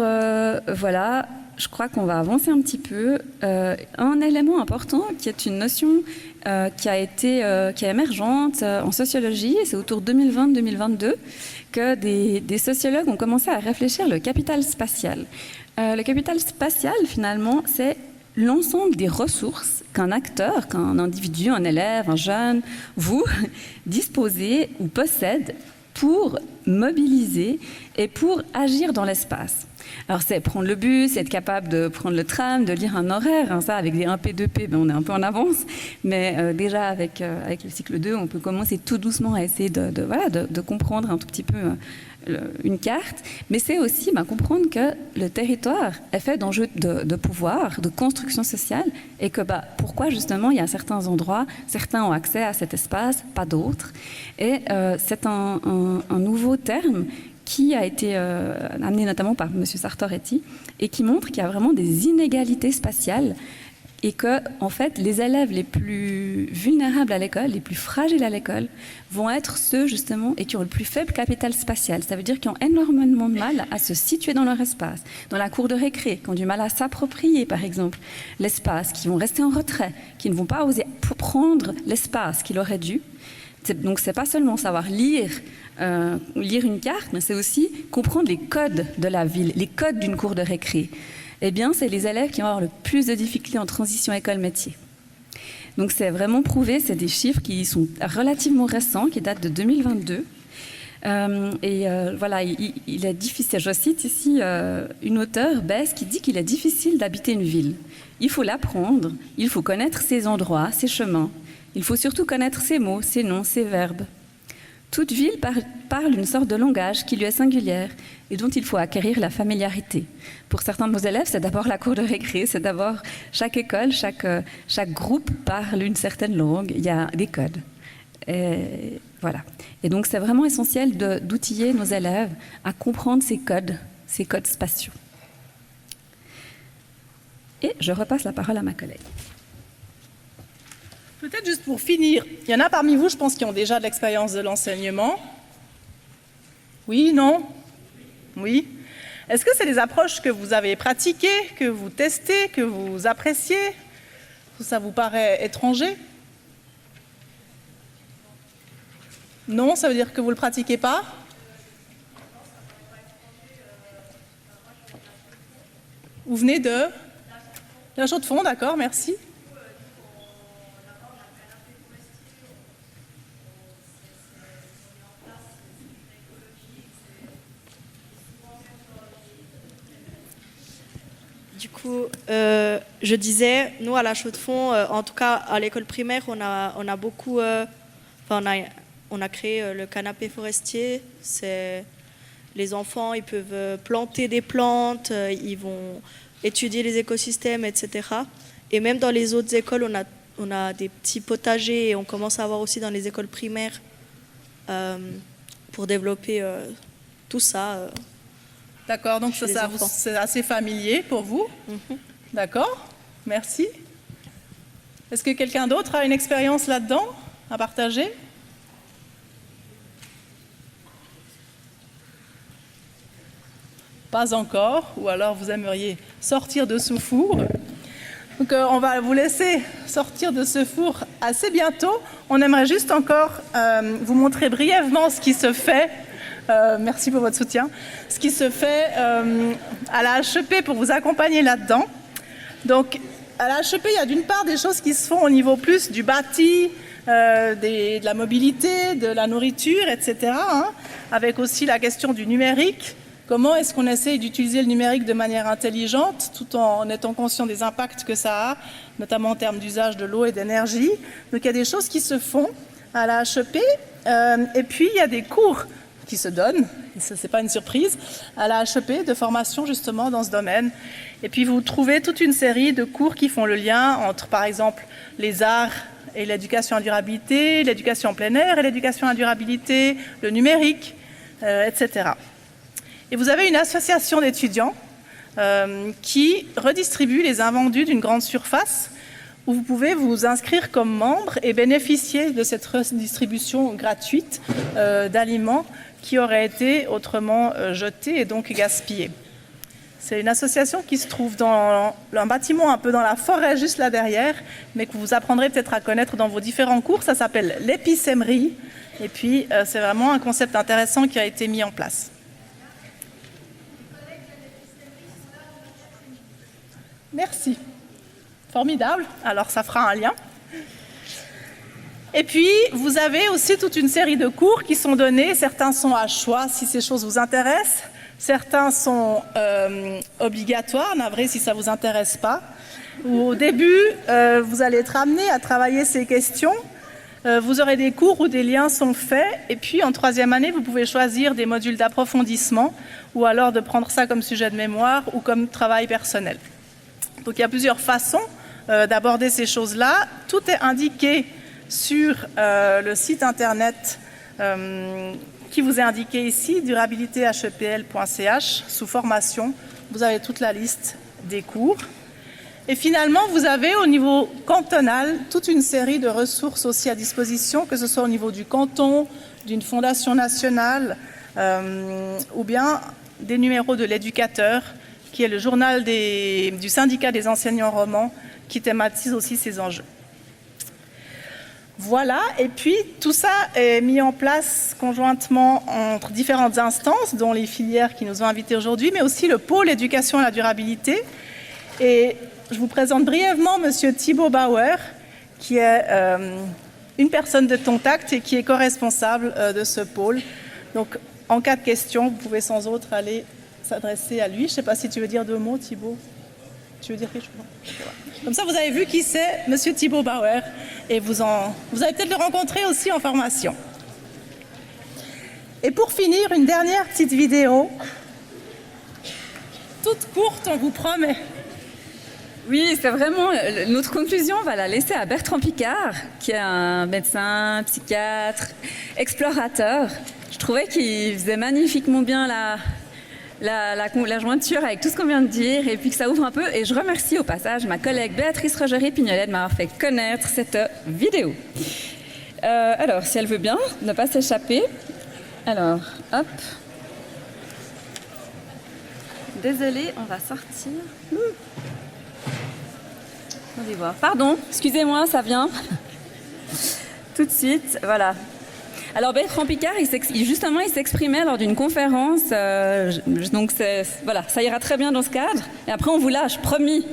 voilà. Je crois qu'on va avancer un petit peu. Un élément important qui est une notion qui est émergente en sociologie, et c'est autour de 2020-2022 que des sociologues ont commencé à réfléchir le capital spatial. Le capital spatial, finalement, c'est l'ensemble des ressources qu'un acteur, qu'un individu, un élève, un jeune, vous disposez ou possède pour mobiliser et pour agir dans l'espace. Alors c'est prendre le bus, être capable de prendre le tram, de lire un horaire, ça avec des 1P, 2P, on est un peu en avance, mais déjà avec le cycle 2, on peut commencer tout doucement à essayer de comprendre un tout petit peu une carte, mais c'est aussi comprendre que le territoire est fait d'enjeux de pouvoir, de construction sociale, et que pourquoi justement il y a certains endroits, certains ont accès à cet espace, pas d'autres, et c'est un nouveau terme qui a été amené notamment par M. Sartoretti et qui montre qu'il y a vraiment des inégalités spatiales et que, en fait, les élèves les plus vulnérables à l'école, les plus fragiles à l'école, vont être ceux, justement, et qui ont le plus faible capital spatial. Ça veut dire qu'ils ont énormément de mal à se situer dans leur espace, dans la cour de récré, qui ont du mal à s'approprier, par exemple, l'espace, qui vont rester en retrait, qui ne vont pas oser prendre l'espace qu'il aurait dû. Donc, c'est pas seulement savoir lire une carte, mais c'est aussi comprendre les codes de la ville, les codes d'une cour de récré. Eh bien, c'est les élèves qui vont avoir le plus de difficultés en transition école-métier. Donc, c'est vraiment prouvé, c'est des chiffres qui sont relativement récents, qui datent de 2022. Voilà, il est difficile, je cite ici une auteure, Bess, qui dit qu'il est difficile d'habiter une ville. Il faut l'apprendre, il faut connaître ses endroits, ses chemins. Il faut surtout connaître ses mots, ses noms, ses verbes. Toute ville parle une sorte de langage qui lui est singulière et dont il faut acquérir la familiarité. Pour certains de nos élèves, c'est d'abord la cour de récré, c'est d'abord chaque école, chaque groupe parle une certaine langue, il y a des codes. Et voilà. Et donc c'est vraiment essentiel d'outiller nos élèves à comprendre ces codes spatiaux. Et je repasse la parole à ma collègue. Peut-être juste pour finir, il y en a parmi vous, je pense, qui ont déjà de l'expérience de l'enseignement. Oui, non? Oui. Est-ce que c'est des approches que vous avez pratiquées, que vous testez, que vous appréciez? Ça vous paraît étranger? Non, ça veut dire que vous ne le pratiquez pas? Vous venez de La Chaux-de-Fonds, d'accord, merci. Du coup, je disais, nous à la Chaux-de-Fonds, en tout cas à l'école primaire, on a beaucoup, on a créé le canapé forestier. C'est Les enfants, ils peuvent planter des plantes, ils vont étudier les écosystèmes, etc. Et même dans les autres écoles, on a des petits potagers et on commence à avoir aussi dans les écoles primaires pour développer tout ça. D'accord, donc c'est assez familier pour vous. D'accord, merci. Est-ce que quelqu'un d'autre a une expérience là-dedans à partager? Pas encore, ou alors vous aimeriez sortir de ce four. Donc on va vous laisser sortir de ce four assez bientôt. On aimerait juste encore vous montrer brièvement ce qui se fait. Merci pour votre soutien. Ce qui se fait à la HEP pour vous accompagner là-dedans. Donc à la HEP, il y a d'une part des choses qui se font au niveau plus du bâti, de la mobilité, de la nourriture, etc. Avec aussi la question du numérique. Comment est-ce qu'on essaye d'utiliser le numérique de manière intelligente, tout en étant conscient des impacts que ça a, notamment en termes d'usage de l'eau et d'énergie. Donc il y a des choses qui se font à la HEP, et puis il y a des cours qui se donnent, ce n'est pas une surprise, à la HEP de formation justement dans ce domaine. Et puis vous trouvez toute une série de cours qui font le lien entre, par exemple, les arts et l'éducation à la durabilité, l'éducation en plein air et l'éducation à la durabilité, le numérique, etc. Et vous avez une association d'étudiants qui redistribue les invendus d'une grande surface où vous pouvez vous inscrire comme membre et bénéficier de cette redistribution gratuite d'aliments qui auraient été autrement jetés et donc gaspillés. C'est une association qui se trouve dans un bâtiment un peu dans la forêt juste là derrière, mais que vous apprendrez peut-être à connaître dans vos différents cours. Ça s'appelle l'épicémerie. Et puis c'est vraiment un concept intéressant qui a été mis en place. Merci. Formidable. Alors, ça fera un lien. Et puis, vous avez aussi toute une série de cours qui sont donnés. Certains sont à choix, si ces choses vous intéressent. Certains sont obligatoires, navré si ça ne vous intéresse pas. Au début, vous allez être amené à travailler ces questions. Vous aurez des cours où des liens sont faits. Et puis, en troisième année, vous pouvez choisir des modules d'approfondissement ou alors de prendre ça comme sujet de mémoire ou comme travail personnel. Donc il y a plusieurs façons d'aborder ces choses-là. Tout est indiqué sur le site internet qui vous est indiqué ici, durabilitéhepl.ch, sous formation. Vous avez toute la liste des cours. Et finalement, vous avez au niveau cantonal toute une série de ressources aussi à disposition, que ce soit au niveau du canton, d'une fondation nationale ou bien des numéros de l'éducateur, qui est le journal du syndicat des enseignants romans, qui thématise aussi ces enjeux. Voilà, et puis tout ça est mis en place conjointement entre différentes instances, dont les filières qui nous ont invités aujourd'hui, mais aussi le pôle éducation à la durabilité. Et je vous présente brièvement M. Thibaut Bauer, qui est une personne de contact et qui est co-responsable de ce pôle. Donc, en cas de question, vous pouvez sans autre aller s'adresser à lui. Je ne sais pas si tu veux dire 2 mots, Thibaut. Tu veux dire quelque chose? Comme ça, vous avez vu qui c'est, M. Thibaut Bauer, et vous allez peut-être le rencontrer aussi en formation. Et pour finir, une dernière petite vidéo, toute courte, on vous promet. Oui, c'est vraiment notre conclusion, on va la laisser à Bertrand Piccard, qui est un médecin, psychiatre, explorateur. Je trouvais qu'il faisait magnifiquement bien la jointure avec tout ce qu'on vient de dire, et puis que ça ouvre un peu. Et je remercie au passage ma collègue Béatrice Rogerie-Pignolet de m'avoir fait connaître cette vidéo. Alors, si elle veut bien, ne pas s'échapper. Alors, hop. Désolée, on va sortir. On va voir. Pardon, excusez-moi, ça vient. Tout de suite, voilà. Alors Bertrand Piccard, il s'exprimait lors d'une conférence, donc voilà, ça ira très bien dans ce cadre. Et après, on vous lâche, promis.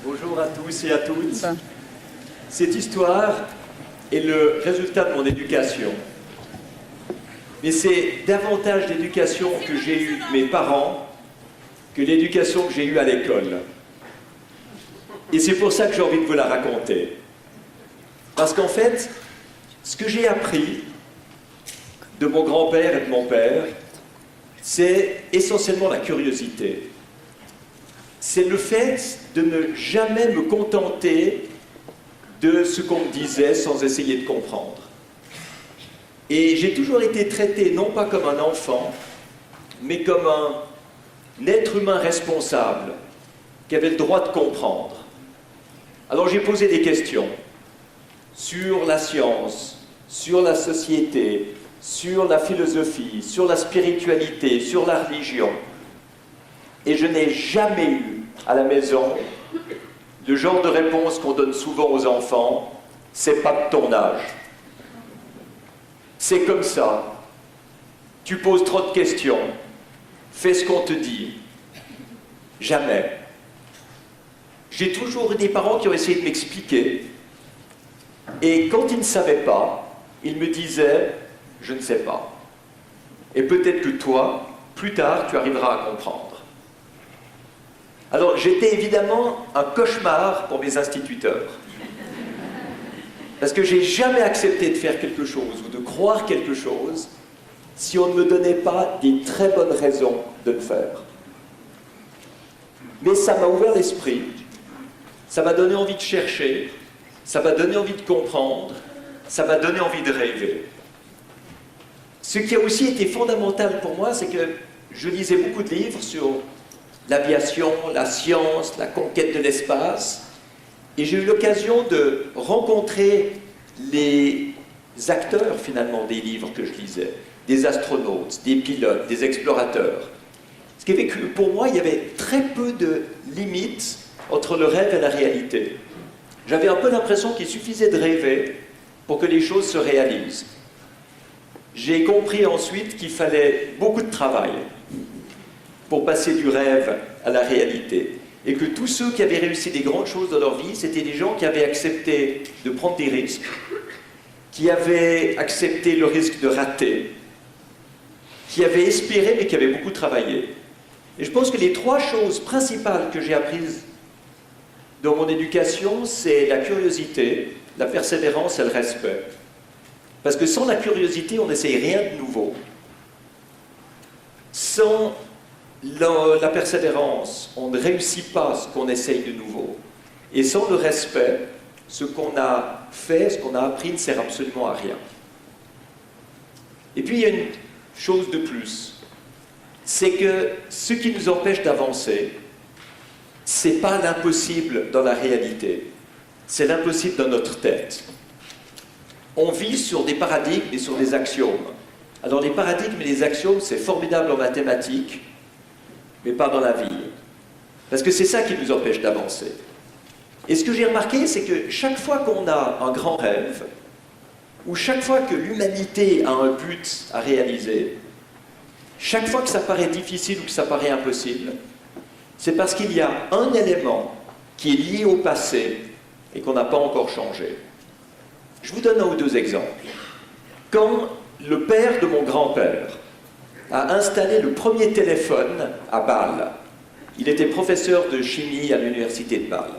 Bonjour à tous et à toutes. Cette histoire est le résultat de mon éducation. Mais c'est davantage l'éducation que j'ai eue de mes parents que l'éducation que j'ai eue à l'école. Et c'est pour ça que j'ai envie de vous la raconter. Parce qu'en fait, Ce que j'ai appris de mon grand-père et de mon père, c'est essentiellement la curiosité. C'est le fait de ne jamais me contenter de ce qu'on me disait sans essayer de comprendre. Et j'ai toujours été traité non pas comme un enfant, mais comme un être humain responsable qui avait le droit de comprendre. Alors j'ai posé des questions sur la science, sur la société, sur la philosophie, sur la spiritualité, sur la religion. Et je n'ai jamais eu à la maison le genre de réponse qu'on donne souvent aux enfants, c'est pas de ton âge. C'est comme ça. Tu poses trop de questions. Fais ce qu'on te dit. Jamais. J'ai toujours eu des parents qui ont essayé de m'expliquer. Et quand ils ne savaient pas, ils me disaient « je ne sais pas ». Et peut-être que toi, plus tard, tu arriveras à comprendre. Alors, j'étais évidemment un cauchemar pour mes instituteurs. Parce que j'ai jamais accepté de faire quelque chose ou de croire quelque chose si on ne me donnait pas des très bonnes raisons de le faire. Mais ça m'a ouvert l'esprit, ça m'a donné envie de chercher, ça m'a donné envie de comprendre, ça m'a donné envie de rêver. Ce qui a aussi été fondamental pour moi, c'est que je lisais beaucoup de livres sur l'aviation, la science, la conquête de l'espace, et j'ai eu l'occasion de rencontrer les acteurs, finalement, des livres que je lisais, des astronautes, des pilotes, des explorateurs. Ce qui fait que, pour moi, il y avait très peu de limites entre le rêve et la réalité. J'avais un peu l'impression qu'il suffisait de rêver pour que les choses se réalisent. J'ai compris ensuite qu'il fallait beaucoup de travail pour passer du rêve à la réalité. Et que tous ceux qui avaient réussi des grandes choses dans leur vie, c'était des gens qui avaient accepté de prendre des risques, qui avaient accepté le risque de rater, qui avaient espéré mais qui avaient beaucoup travaillé. Et je pense que les trois choses principales que j'ai apprises dans mon éducation, c'est la curiosité, la persévérance et le respect. Parce que sans la curiosité, on n'essaye rien de nouveau. Sans la persévérance, on ne réussit pas ce qu'on essaye de nouveau. Et sans le respect, ce qu'on a fait, ce qu'on a appris ne sert absolument à rien. Et puis il y a une chose de plus, c'est que ce qui nous empêche d'avancer, c'est pas l'impossible dans la réalité, c'est l'impossible dans notre tête. On vit sur des paradigmes et sur des axiomes. Alors les paradigmes et les axiomes, c'est formidable en mathématiques, mais pas dans la vie. Parce que c'est ça qui nous empêche d'avancer. Et ce que j'ai remarqué, c'est que chaque fois qu'on a un grand rêve, ou chaque fois que l'humanité a un but à réaliser, chaque fois que ça paraît difficile ou que ça paraît impossible, c'est parce qu'il y a un élément qui est lié au passé et qu'on n'a pas encore changé. Je vous donne un ou deux exemples. Quand le père de mon grand-père a installé le premier téléphone à Bâle. Il était professeur de chimie à l'université de Bâle.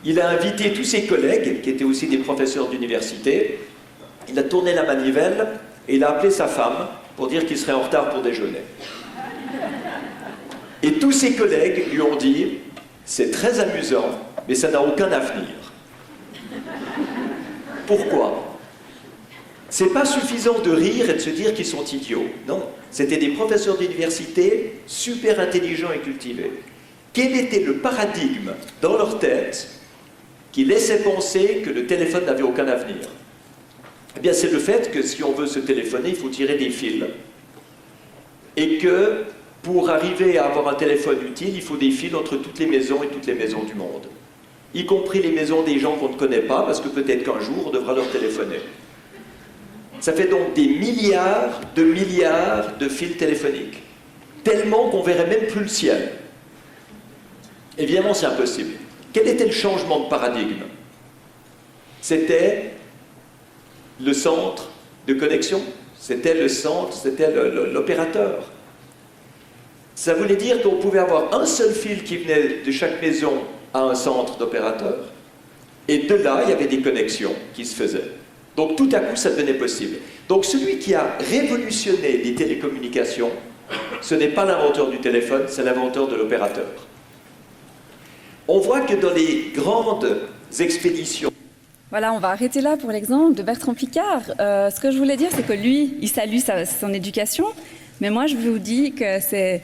Il a invité tous ses collègues, qui étaient aussi des professeurs d'université. Il a tourné la manivelle et il a appelé sa femme pour dire qu'il serait en retard pour déjeuner. Et tous ses collègues lui ont dit « C'est très amusant, mais ça n'a aucun avenir. » Pourquoi ? C'est pas suffisant de rire et de se dire qu'ils sont idiots. Non, c'était des professeurs d'université super intelligents et cultivés. Quel était le paradigme dans leur tête qui laissait penser que le téléphone n'avait aucun avenir ? Eh bien, c'est le fait que si on veut se téléphoner, il faut tirer des fils. Et que pour arriver à avoir un téléphone utile, il faut des fils entre toutes les maisons et toutes les maisons du monde. Y compris les maisons des gens qu'on ne connaît pas, parce que peut-être qu'un jour, on devra leur téléphoner. Ça fait donc des milliards de fils téléphoniques. Tellement qu'on ne verrait même plus le ciel. Évidemment, c'est impossible. Quel était le changement de paradigme ? C'était le centre de connexion. C'était le centre, c'était l'opérateur. Ça voulait dire qu'on pouvait avoir un seul fil qui venait de chaque maison à un centre d'opérateur. Et de là, il y avait des connexions qui se faisaient. Donc tout à coup, ça devenait possible. Donc celui qui a révolutionné les télécommunications, ce n'est pas l'inventeur du téléphone, c'est l'inventeur de l'opérateur. On voit que dans les grandes expéditions... Voilà, on va arrêter là pour l'exemple de Bertrand Piccard. Ce que je voulais dire, c'est que lui, il salue son éducation, mais moi, je vous dis que c'est...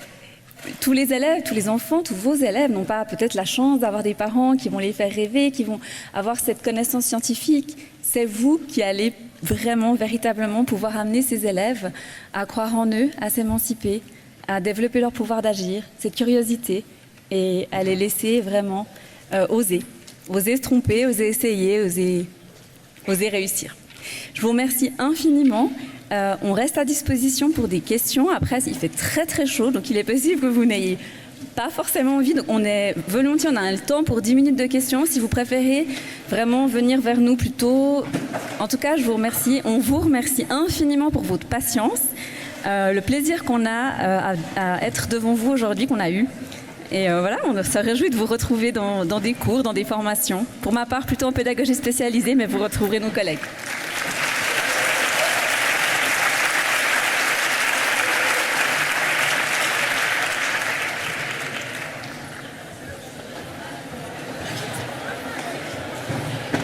Tous les élèves, tous les enfants, tous vos élèves n'ont pas peut-être la chance d'avoir des parents qui vont les faire rêver, qui vont avoir cette connaissance scientifique. C'est vous qui allez vraiment, véritablement pouvoir amener ces élèves à croire en eux, à s'émanciper, à développer leur pouvoir d'agir, cette curiosité, et à les laisser vraiment oser. Oser se tromper, oser essayer, oser réussir. Je vous remercie infiniment. On reste à disposition pour des questions. Après, il fait très très chaud, donc il est possible que vous n'ayez pas forcément envie. Donc on est volontiers, on a le temps pour 10 minutes de questions. Si vous préférez vraiment venir vers nous plus tôt. En tout cas, je vous remercie. On vous remercie infiniment pour votre patience, le plaisir qu'on a à être devant vous aujourd'hui, qu'on a eu. Et voilà, on se réjouit de vous retrouver dans des cours, dans des formations. Pour ma part, plutôt en pédagogie spécialisée, mais vous retrouverez nos collègues.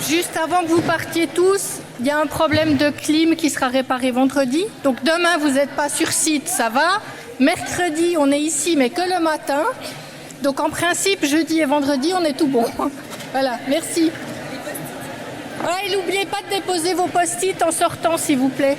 Juste avant que vous partiez tous, il y a un problème de clim qui sera réparé vendredi. Donc demain, vous n'êtes pas sur site, ça va. Mercredi, on est ici, mais que le matin. Donc en principe, jeudi et vendredi, on est tout bon. Voilà, merci. Et n'oubliez pas de déposer vos post-it en sortant, s'il vous plaît.